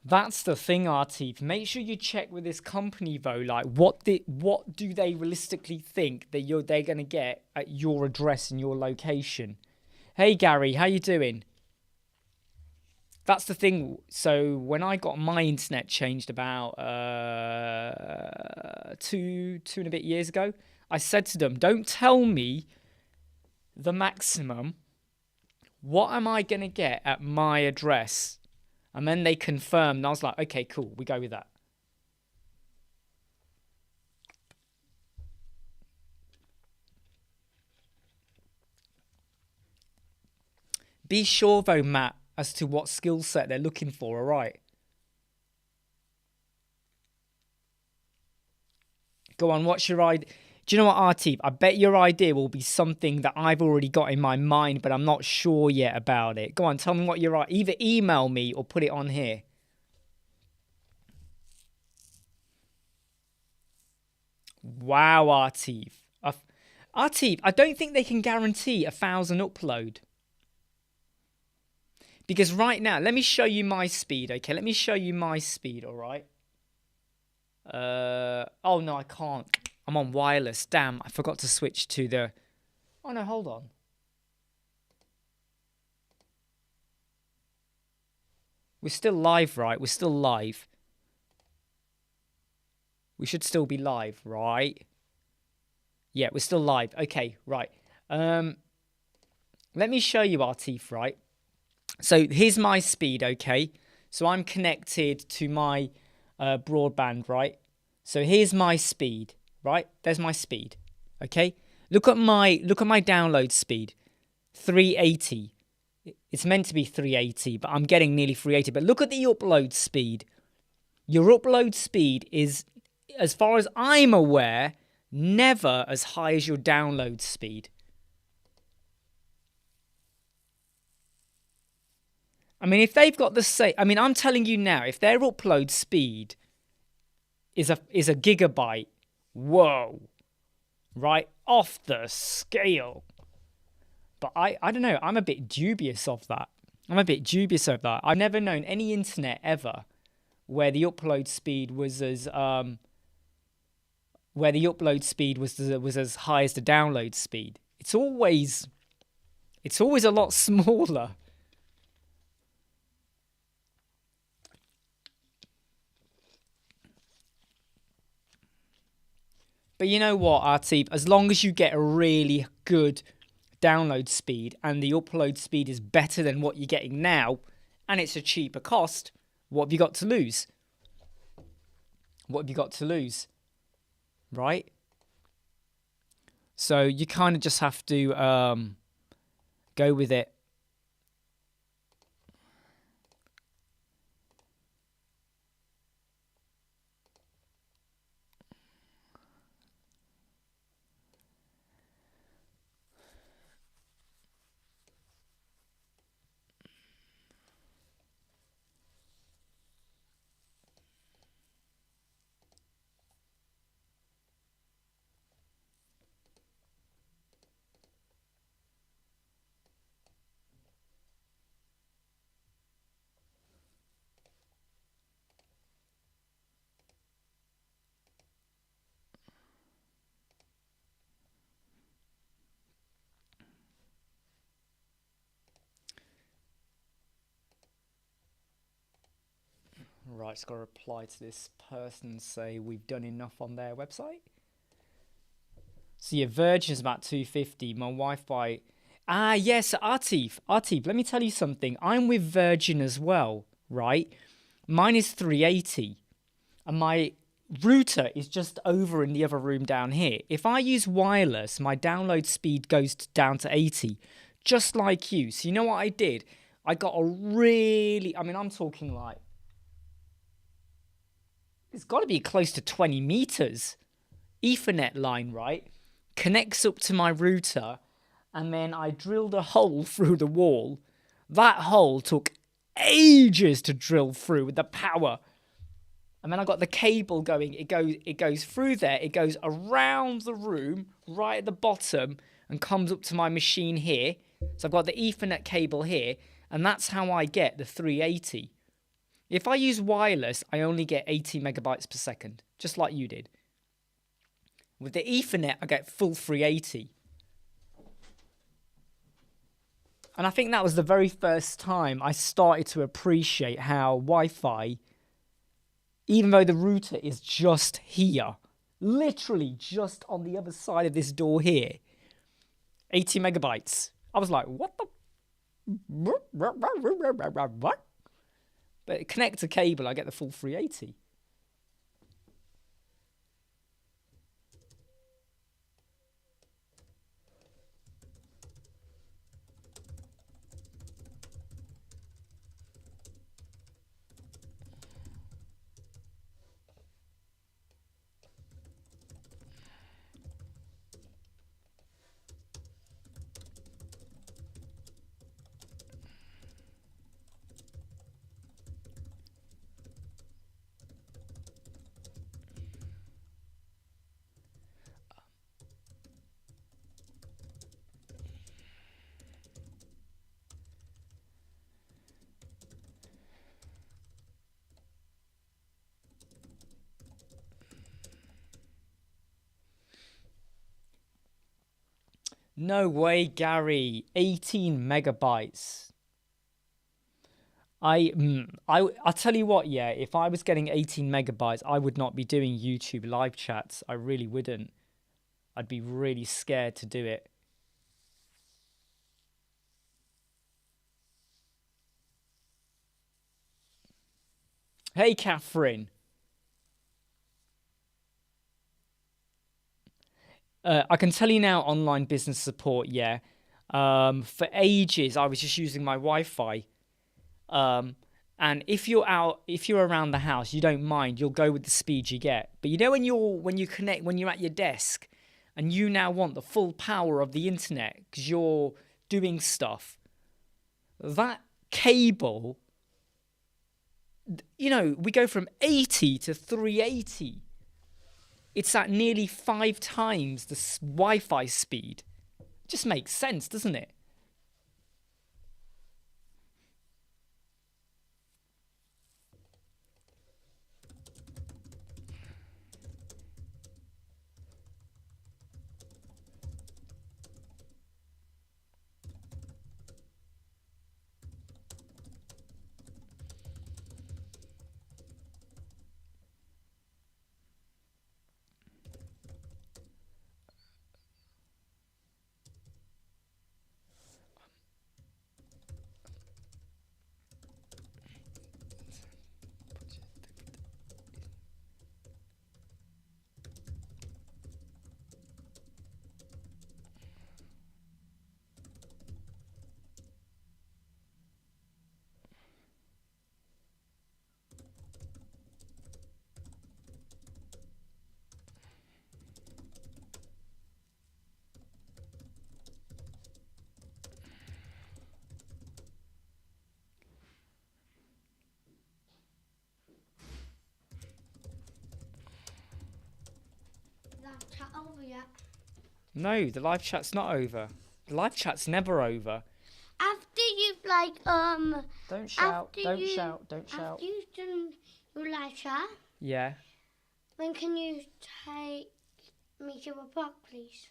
That's the thing, Artif. Make sure you check with this company though. Like, what do they realistically think that they're gonna get at your address and your location? Hey Gary, how you doing? That's the thing. So when I got my internet changed about two and a bit years ago, I said to them, "Don't tell me the maximum. What am I gonna get at my address?" And then they confirmed, and I was like, okay, cool, we go with that. Be sure, though, Matt, as to what skill set they're looking for, all right? Go on, what's your idea? Do you know what, Artif? I bet your idea will be something that I've already got in my mind, but I'm not sure yet about it. Go on, tell me what you're... Either email me or put it on here. Wow, Artif. Artif, I don't think they can guarantee 1,000 upload. Because right now, let me show you my speed, okay? Let me show you my speed, all right? Oh, no, I can't. I'm on wireless. Damn, I forgot to switch to the... Oh, no, hold on. We're still live, right? We're still live. We should still be live, right? Yeah, we're still live. Okay, right. Let me show you our teeth, right? So here's my speed, okay? So I'm connected to my broadband, right? So here's my speed, right? There's my speed, okay? Look at my download speed, 380. It's meant to be 380, but I'm getting nearly 380. But look at the upload speed. Your upload speed is, as far as I'm aware, never as high as your download speed. I mean, if they've got the same... I mean, I'm telling you now, if their upload speed is a gigabyte, whoa, right off the scale. But I don't know, I'm a bit dubious of that. I've never known any internet ever where the upload speed was as high as the download speed. It's always a lot smaller. But you know what, Artib? As long as you get a really good download speed and the upload speed is better than what you're getting now, and it's a cheaper cost, what have you got to lose? What have you got to lose? Right? So you kind of just have to go with it. Right, it's got to reply to this person and say we've done enough on their website. So your Virgin is about 250. My Wi-Fi... Ah, yes, Artif, let me tell you something. I'm with Virgin as well, right? Mine is 380. And my router is just over in the other room down here. If I use wireless, my download speed goes down to 80. Just like you. So you know what I did? I got a really... I mean, I'm talking like... It's got to be close to 20 meters. Ethernet line, right? Connects up to my router. And then I drilled a hole through the wall. That hole took ages to drill through with the power. And then I got the cable going. It goes through there. It goes around the room, right at the bottom, and comes up to my machine here. So I've got the Ethernet cable here. And that's how I get the 380. If I use wireless, I only get 80 megabytes per second, just like you did. With the Ethernet, I get full 380. And I think that was the very first time I started to appreciate how Wi-Fi, even though the router is just here, literally just on the other side of this door here, 80 megabytes. I was like, what the? What? But connect to cable, I get the full 380. No way, Gary. 18 megabytes. I'll tell you what, yeah, if I was getting 18 megabytes, I would not be doing YouTube live chats. I really wouldn't. I'd be really scared to do it. Hey, Catherine. I can tell you now, online business support, yeah. For ages, I was just using my Wi-Fi. And if you're around the house, you don't mind. You'll go with the speed you get. But you know when you're at your desk, and you now want the full power of the internet because you're doing stuff. That cable, we go from 80 to 380. It's at nearly 5 times the Wi-Fi speed. Just makes sense, doesn't it? Live chat over yet? No, the live chat's not over. The live chat's never over. After you've Don't shout. Don't shout. After you've done your live chat, Yeah. when can you take me to a park, please?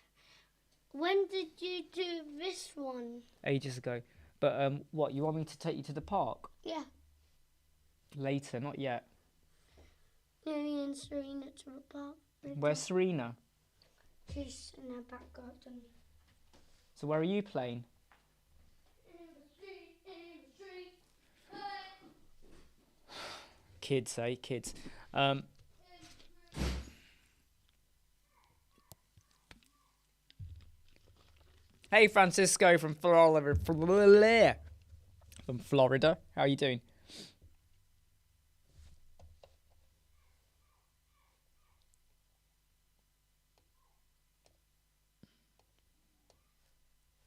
When did you do this one? Ages ago. But what? You want me to take you to the park? Yeah, Later, not yet. me and Serena to a park. Where's Serena? She's in her back garden. So where are you playing? Kids, eh? Kids. Hey, Francisco from Florida. From Florida. How are you doing?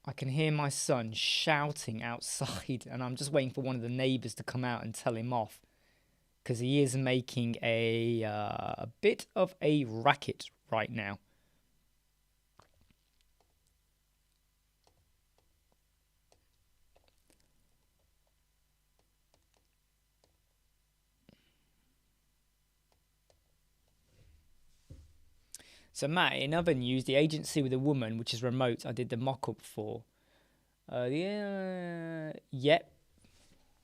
I can hear my son shouting outside, and I'm just waiting for one of the neighbours to come out and tell him off, because he is making a bit of a racket right now. So Matt, in other news, the agency with a woman, which is remote, I did the mock-up for. Yep.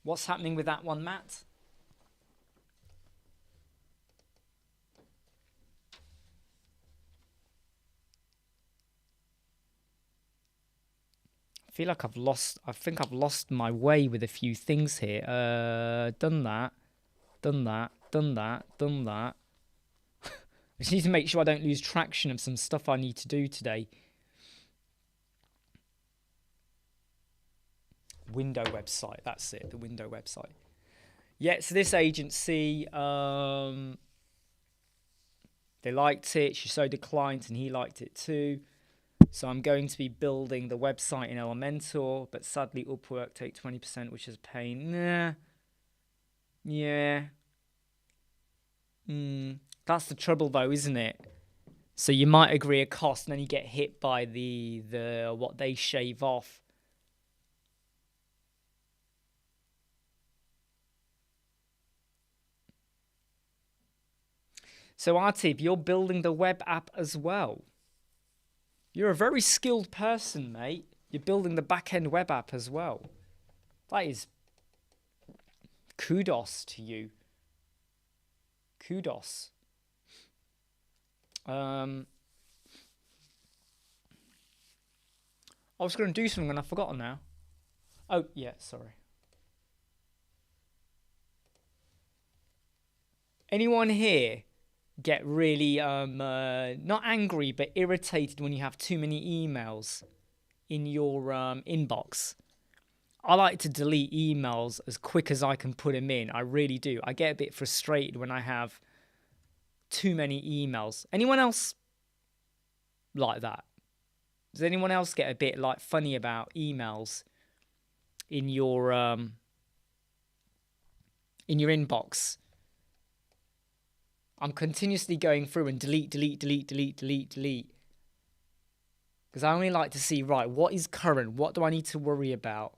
What's happening with that one, Matt? I feel like I think I've lost my way with a few things here. Done that. I just need to make sure I don't lose traction of some stuff I need to do today. Window website, that's it, the window website. Yeah, so this agency, they liked it, she showed the client and he liked it too. So I'm going to be building the website in Elementor, but sadly Upwork take 20%, which is a pain. Nah. Yeah. That's the trouble though, isn't it? So you might agree a cost and then you get hit by the what they shave off. So Atif, you're building the web app as well. You're a very skilled person, mate. You're building the back-end web app as well. That is kudos to you. Kudos. I was going to do something and I've forgotten now. Oh, yeah, sorry. Anyone here get really, not angry, but irritated when you have too many emails in your inbox? I like to delete emails as quick as I can put them in. I really do. I get a bit frustrated when I have too many emails. Anyone else like that? Does anyone else get a bit like funny about emails in your inbox? I'm continuously going through and delete. Because I only like to see, right, what is current? What do I need to worry about?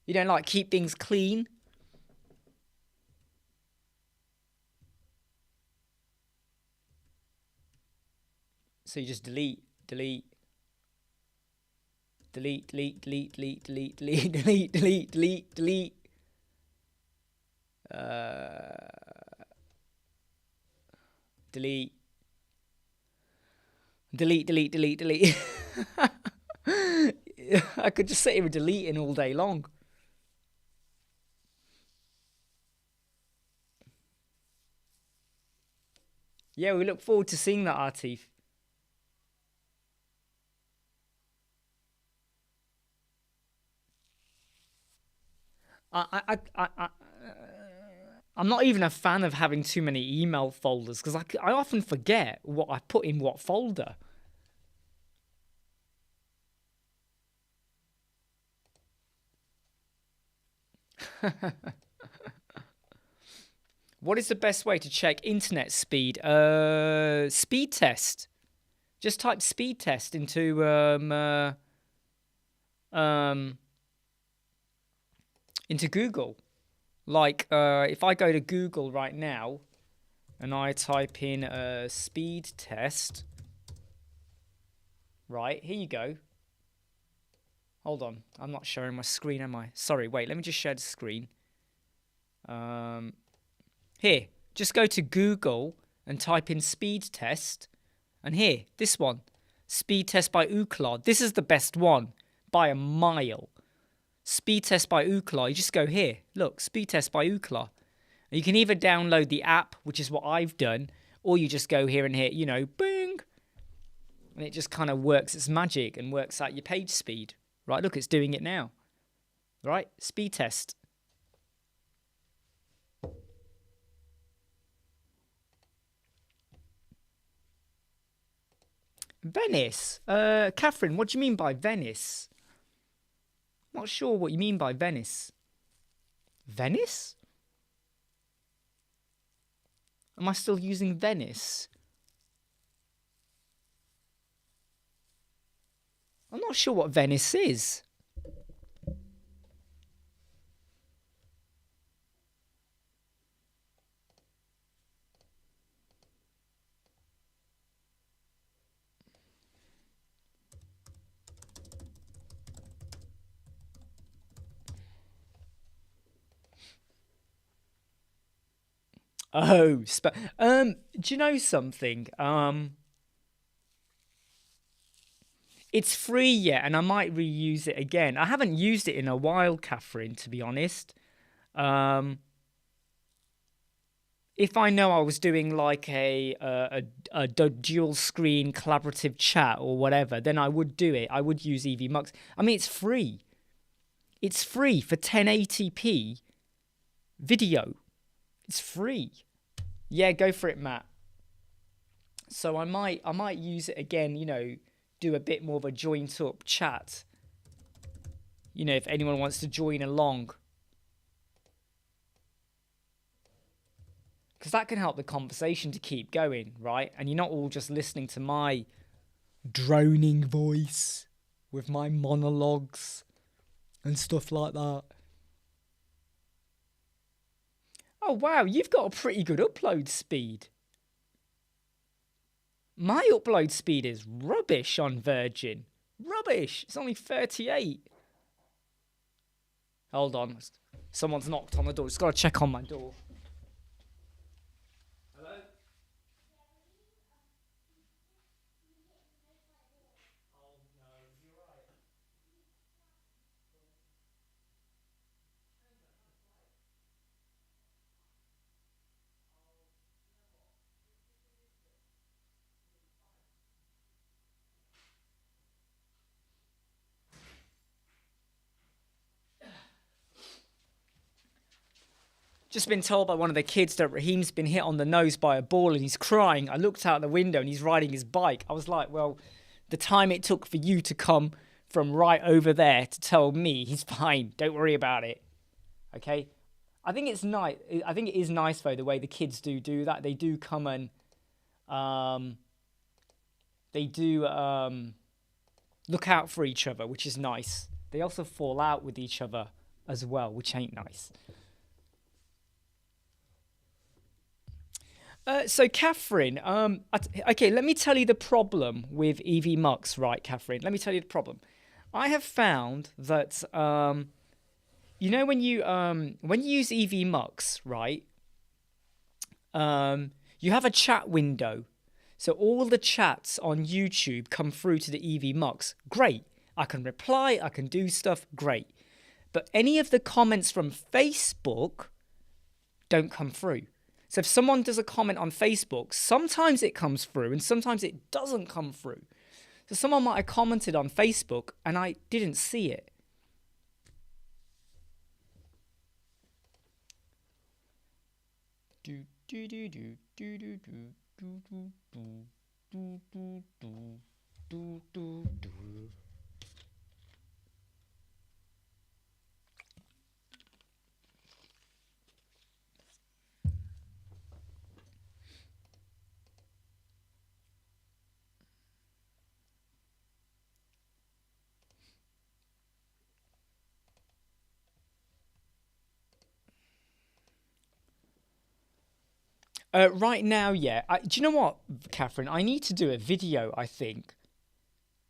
You don't like keep things clean? So you just delete. Delete. Delete. I could just sit here and deleting all day long. Yeah, we look forward to seeing that, Atif. I'm not even a fan of having too many email folders because I often forget what I put in what folder. What is the best way to check internet speed? Speed test. Just type speed test into Google. Like if I go to Google right now and I type in speed test. Right, here you go. Hold on, I'm not showing my screen, am I? Sorry, wait, let me just share the screen. Here, just go to Google and type in speed test. And here, this one, speed test by Ookla. This is the best one by a mile. Speed test by Ookla. You just go here. Look, speed test by Ookla. You can either download the app, which is what I've done, or you just go here and hit, you know, bing. And it just kind of works its magic and works out your page speed. Right, look, it's doing it now. Right, speed test. Venice. Catherine, what do you mean by Venice? Not sure what you mean by Venice. Venice? Am I still using Venice? I'm not sure what Venice is. Oh, do you know something? It's free yet, and I might reuse it again. I haven't used it in a while, Catherine, to be honest. If I know I was doing like a dual screen collaborative chat or whatever, then I would do it. I would use EVMux. I mean, it's free. It's free for 1080p video. It's free. Yeah, go for it, Matt. So I might use it again, you know, do a bit more of a joint up chat. You know, if anyone wants to join along. Because that can help the conversation to keep going, right? And you're not all just listening to my droning voice with my monologues and stuff like that. Oh, wow, you've got a pretty good upload speed. My upload speed is rubbish on Virgin. Rubbish. It's only 38. Hold on. Someone's knocked on the door. Just got to check on my door. Hello? Oh, no. You're right. Just been told by one of the kids that Raheem's been hit on the nose by a ball and he's crying. I looked out the window and he's riding his bike. I was like, well, the time it took for you to come from right over there to tell me he's fine. Don't worry about it. Okay? I think it's nice. I think it is nice, though, the way the kids do that. They do come and look out for each other, which is nice. They also fall out with each other as well, which ain't nice. So, Catherine, okay, let me tell you the problem with EVMux, right, Catherine? Let me tell you the problem. I have found that, you know, when you use EVMux, right, you have a chat window. So all the chats on YouTube come through to the EVMux. Great. I can reply, I can do stuff, great. But any of the comments from Facebook don't come through. So if someone does a comment on Facebook, sometimes it comes through and sometimes it doesn't come through. So someone might have commented on Facebook and I didn't see it. Do do do do do do do do do do do do do do. Right now, yeah. Do you know what, Catherine? I need to do a video, I think,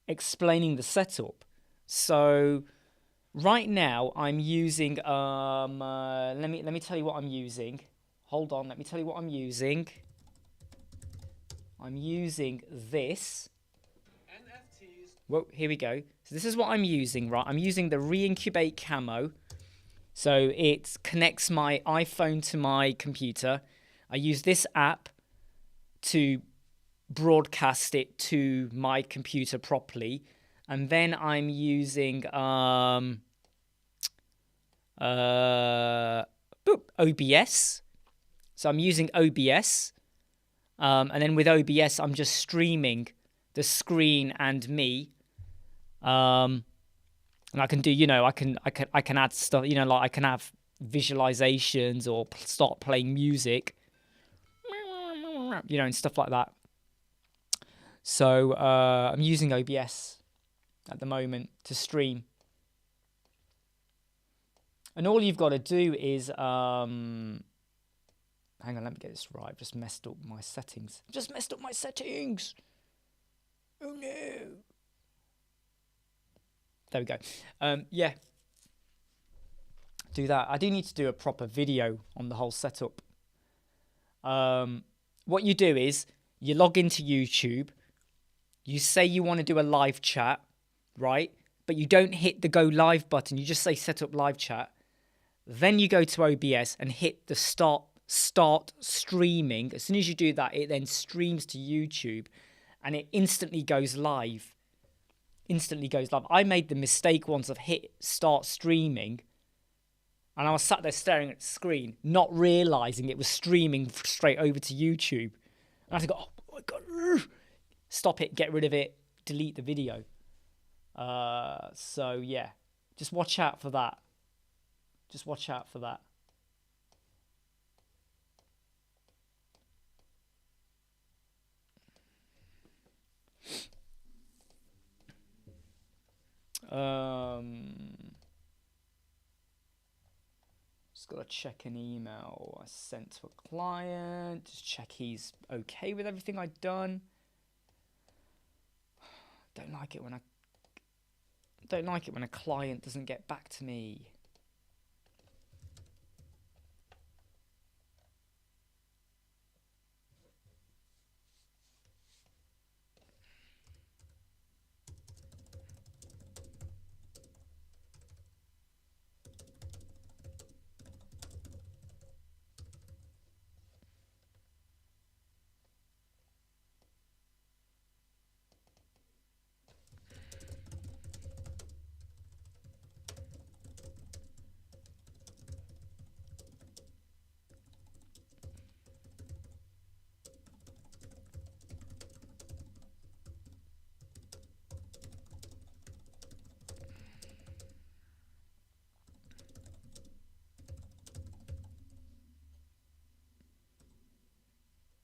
explaining the setup. So, right now, I'm using. Let me tell you what I'm using. Hold on. Let me tell you what I'm using. I'm using this. NFTs. Well, here we go. So this is what I'm using, right? I'm using the Reincubate Camo. So it connects my iPhone to my computer. I use this app to broadcast it to my computer properly. And then I'm using OBS. So I'm using OBS. And then with OBS, I'm just streaming the screen and me. And I can do, you know, I can add stuff, you know, like I can have visualizations or start playing music. You know, and stuff like that. So I'm using OBS at the moment to stream. And all you've got to do is, hang on, let me get this right. I've just messed up my settings. Oh no. There we go. Yeah. Do that. I do need to do a proper video on the whole setup. What you do is you log into YouTube. You say you want to do a live chat, right? But you don't hit the go live button. You just say set up live chat. Then you go to OBS and hit the start streaming. As soon as you do that, it then streams to YouTube and it instantly goes live. I made the mistake once of hit start streaming and I was sat there staring at the screen, not realizing it was streaming straight over to YouTube. And I had to go, oh my God, stop it, get rid of it, delete the video. So yeah, just watch out for that. Just gotta check an email I sent to a client. Just check he's okay with everything I've done. Don't like it when a client doesn't get back to me.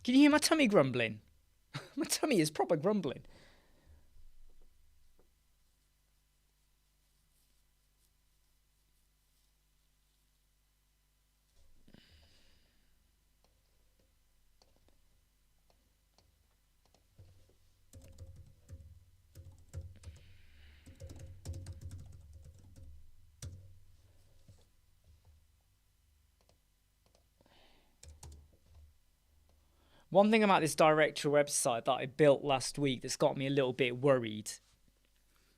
Can you hear my tummy grumbling? My tummy is proper grumbling. One thing about this directory website that I built last week that's got me a little bit worried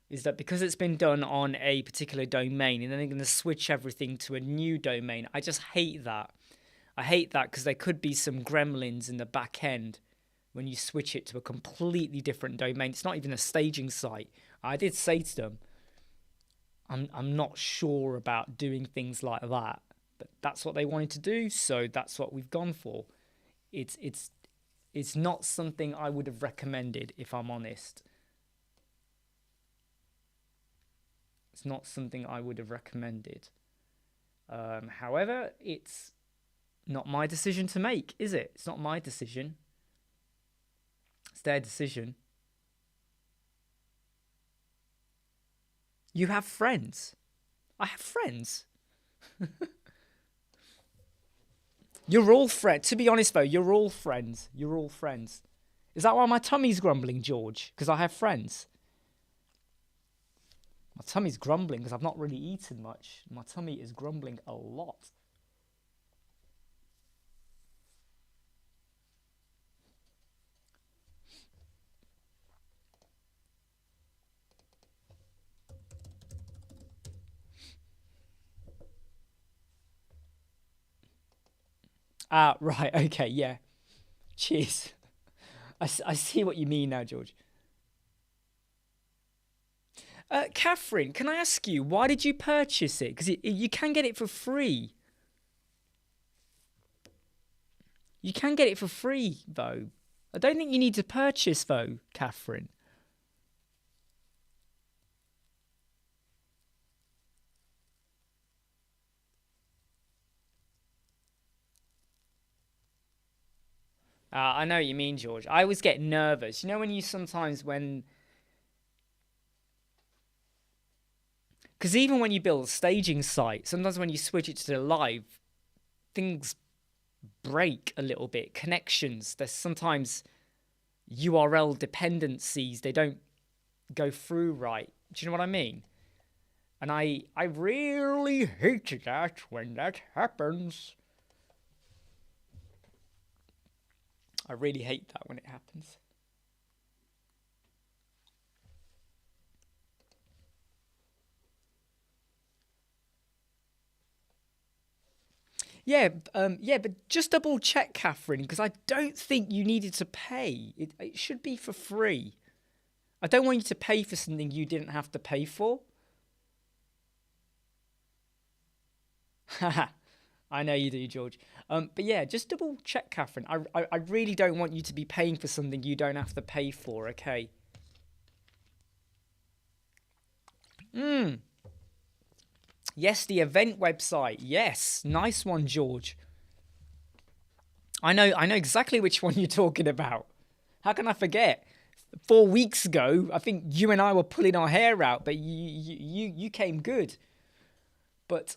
is that because it's been done on a particular domain and then they're going to switch everything to a new domain, I just hate that. I hate that because there could be some gremlins in the back end when you switch it to a completely different domain. It's not even a staging site. I did say to them, I'm not sure about doing things like that, but that's what they wanted to do, so that's what we've gone for. It's not something I would have recommended, if I'm honest. It's not something I would have recommended. However, it's not my decision to make, is it? It's not my decision. It's their decision. You have friends. I have friends. You're all friends. To be honest, though, you're all friends. You're all friends. Is that why my tummy's grumbling, George? Because I have friends. My tummy's grumbling because I've not really eaten much. My tummy is grumbling a lot. Ah, right, okay, yeah. Cheers. I see what you mean now, George. Catherine, can I ask you, why did you purchase it? Because you can get it for free. You can get it for free, though. I don't think you need to purchase, though, Catherine. I know what you mean, George. I always get nervous. You know when you sometimes because even when you build a staging site, sometimes when you switch it to the live, things break a little bit. Connections, there's sometimes URL dependencies. They don't go through right. Do you know what I mean? And I really hate that when that happens. I really hate that when it happens. Yeah, but just double check, Catherine, because I don't think you needed to pay. It should be for free. I don't want you to pay for something you didn't have to pay for. Haha, I know you do, George. But yeah, just double check, Catherine. I really don't want you to be paying for something you don't have to pay for, okay? Yes, the event website. Yes, nice one, George. I know exactly which one you're talking about. How can I forget? 4 weeks ago, I think you and I were pulling our hair out, but you came good. But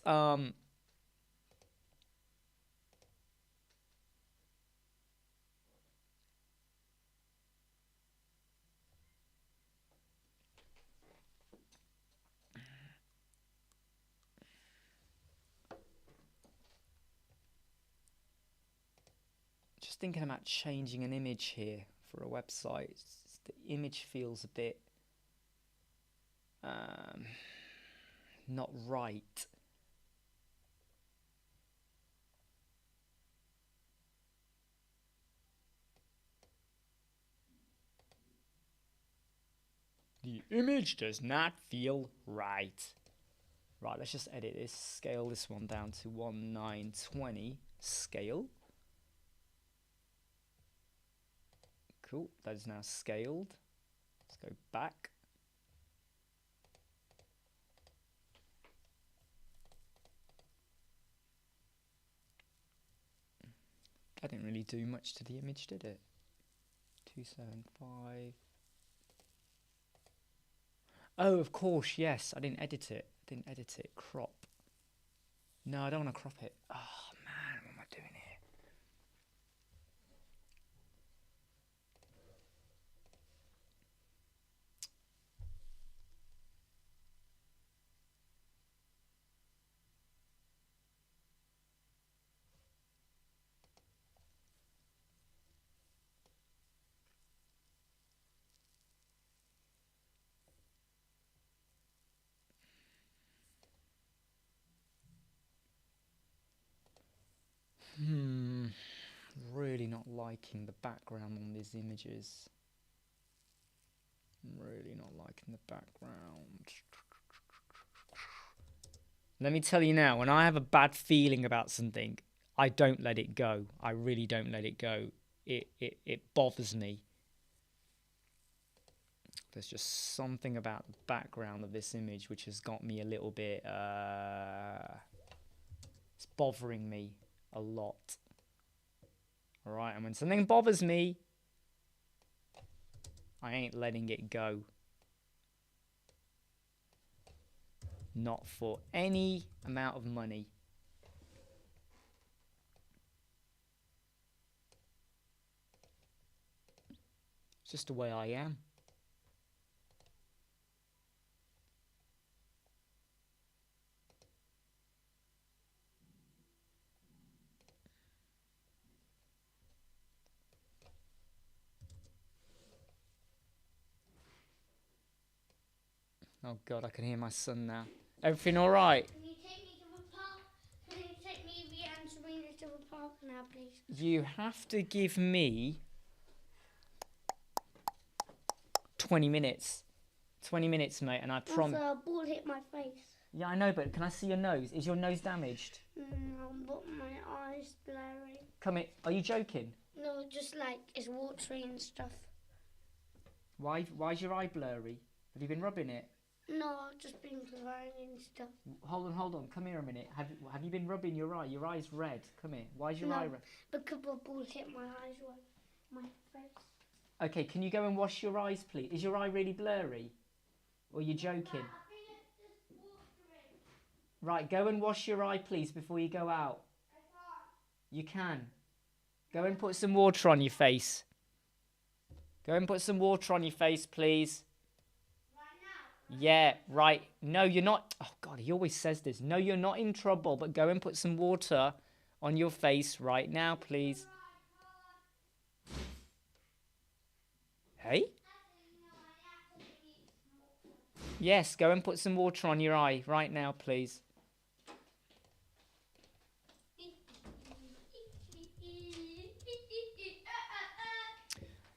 just thinking about changing an image here for a website. The image feels a bit not right. The image does not feel right. Right, let's just edit this. Scale this one down to 1920. Scale. Cool, that is now scaled. Let's go back. That didn't really do much to the image, did it? 275. Oh, of course, yes. I didn't edit it. Crop. No, I don't want to crop it. Oh, man, what am I doing here? Really not liking the background on these images. Really not liking the background. Let me tell you now, when I have a bad feeling about something, I don't let it go. I really don't let it go. It bothers me. There's just something about the background of this image which has got me a little bit... it's bothering me a lot. Alright, and when something bothers me, I ain't letting it go. Not for any amount of money. It's just the way I am. Oh God, I can hear my son now. Everything all right? Can you take me to the park? Can you take me and Serena to the park now, please? You have to give me 20 minutes. 20 minutes, mate, and I promise... Also, a ball hit my face. Yeah, I know, but can I see your nose? Is your nose damaged? No, but my eyes blurry. Come here. Are you joking? No, just like it's watery and stuff. Why's your eye blurry? Have you been rubbing it? No, I've just been crying and stuff. Hold on. Come here a minute. Have you been rubbing your eye? Your eye's red. Come here. Why's your eye red? Because the ball hit my eyes, my face. Okay, can you go and wash your eyes, please? Is your eye really blurry? Or are you joking? Right, go and wash your eye, please, before you go out. You can. Go and put some water on your face. Go and put some water on your face, please. Yeah, right. No, you're not. Oh, God, he always says this. No, you're not in trouble, but go and put some water on your face right now, please. Yes, go and put some water on your eye right now, please.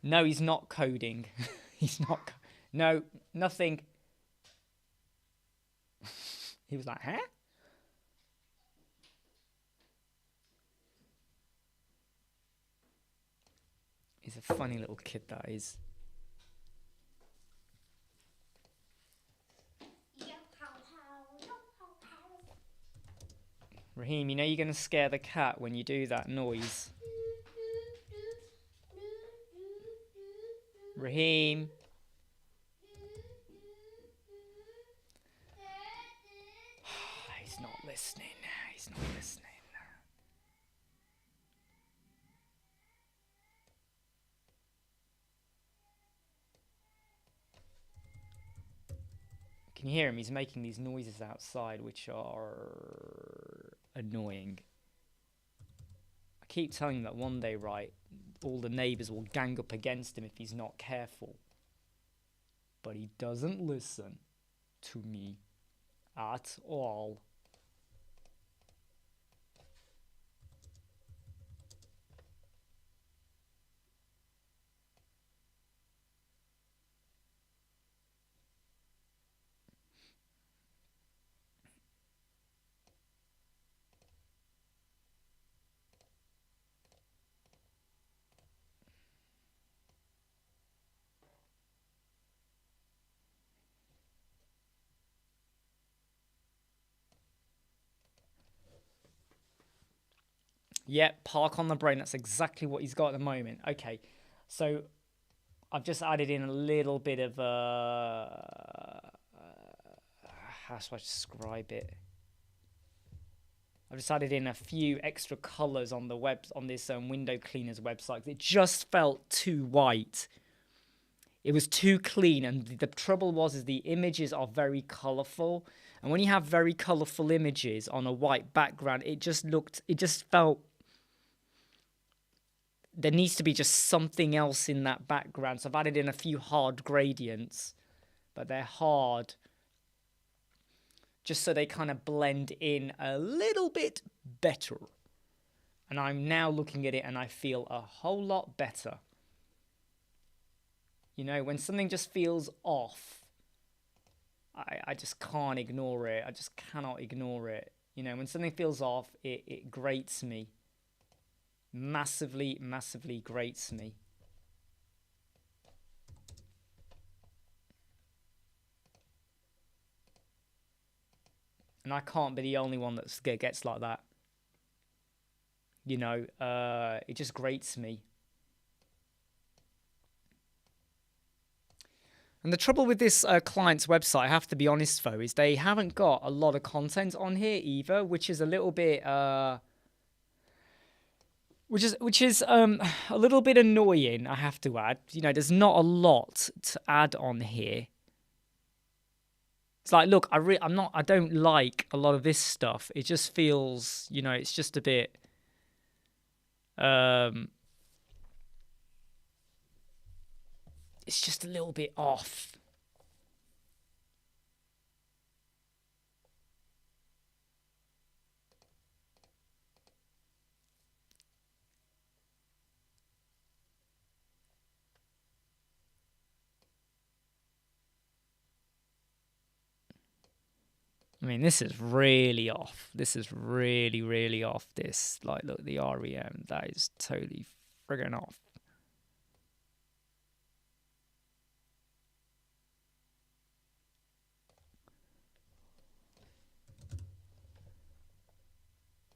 No, he's not coding. He's not. No, nothing. He was like, huh? He's a funny little kid, that is. Raheem, you know you're going to scare the cat when you do that noise. Raheem. He's not listening. He's not listening. Can you hear him? He's making these noises outside, which are annoying. I keep telling him that one day, right, all the neighbours will gang up against him if he's not careful. But he doesn't listen to me at all. Yep, park on the brain. That's exactly what he's got at the moment. Okay, so I've just added in a little bit of how should I describe it? I've just added in a few extra colors on the on this window cleaner's website. It just felt too white. It was too clean, and the trouble is the images are very colorful. And when you have very colorful images on a white background, it just felt. There needs to be just something else in that background. So I've added in a few hard gradients, but they're hard just so they kind of blend in a little bit better. And I'm now looking at it and I feel a whole lot better. You know, when something just feels off, I just can't ignore it. I just cannot ignore it. You know, when something feels off, it grates me. Massively, massively grates me. And I can't be the only one that gets like that. You know, it just grates me. And the trouble with this client's website, I have to be honest though, is they haven't got a lot of content on here either, which is a little bit which is a little bit annoying, I have to add. You know, there's not a lot to add on here. It's like, look, I don't like a lot of this stuff. It just feels, you know, it's just a bit it's just a little bit off. I mean, this is really off. This is really, really off. This, like, look, the REM, that is totally friggin' off.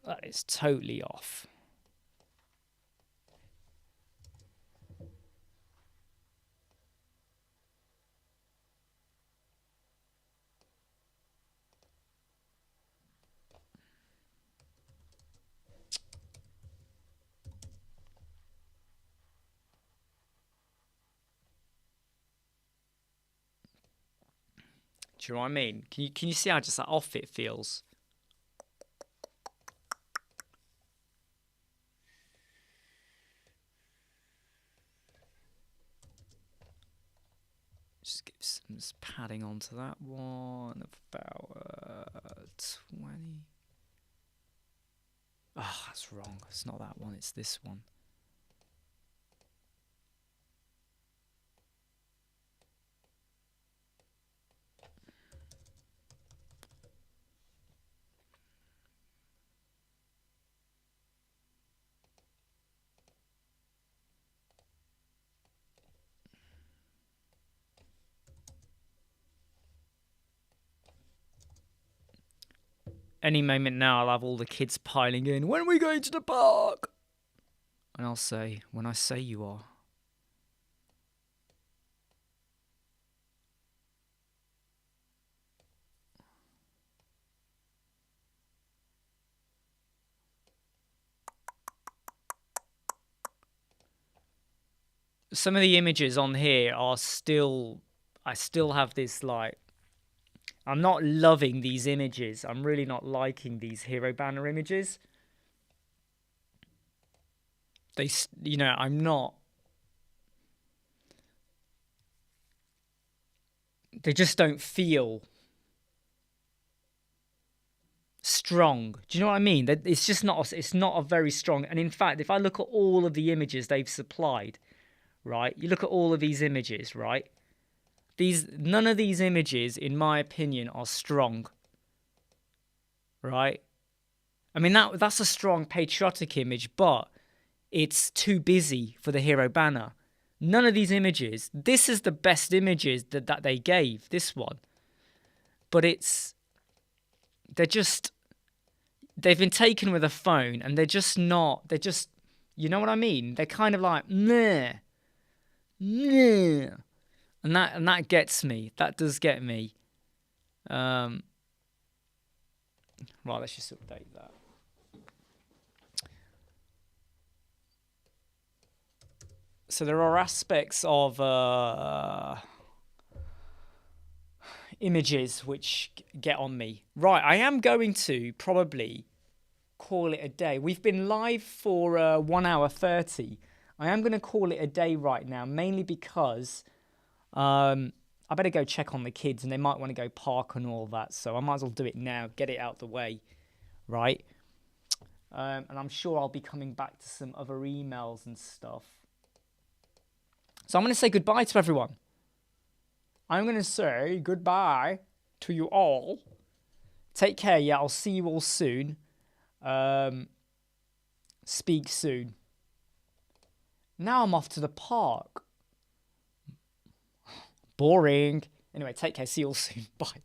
That is totally off. Do you know what I mean? Can you see how just off it feels? Just give some padding onto that one. About 20. Oh, that's wrong. It's not that one. It's this one. Any moment now, I'll have all the kids piling in. When are we going to the park? And I'll say, when I say you are. Some of the images on here are still... I still have this, like... I'm not loving these images. I'm really not liking these hero banner images. They, you know, I'm not... They just don't feel strong. Do you know what I mean? It's just not... It's not a very strong... And in fact, if I look at all of the images they've supplied, right? You look at all of these images, right? None of these images, in my opinion, are strong. Right? I mean, that's a strong patriotic image, but it's too busy for the hero banner. None of these images, this is the best images that they gave, this one. But they've been taken with a phone, and they're just, you know what I mean? They're kind of like, meh. And that gets me. That does get me. Right, let's just update that. So there are aspects of images which get on me. Right, I am going to probably call it a day. We've been live for 1 hour 30. I am going to call it a day right now, mainly because... I better go check on the kids, and they might want to go park and all that, so I might as well do it now, get it out the way, right? And I'm sure I'll be coming back to some other emails and stuff. So I'm going to say goodbye to everyone. I'm going to say goodbye to you all. Take care, yeah, I'll see you all soon. Speak soon. Now I'm off to the park. Boring. Anyway, take care. See you all soon. Bye.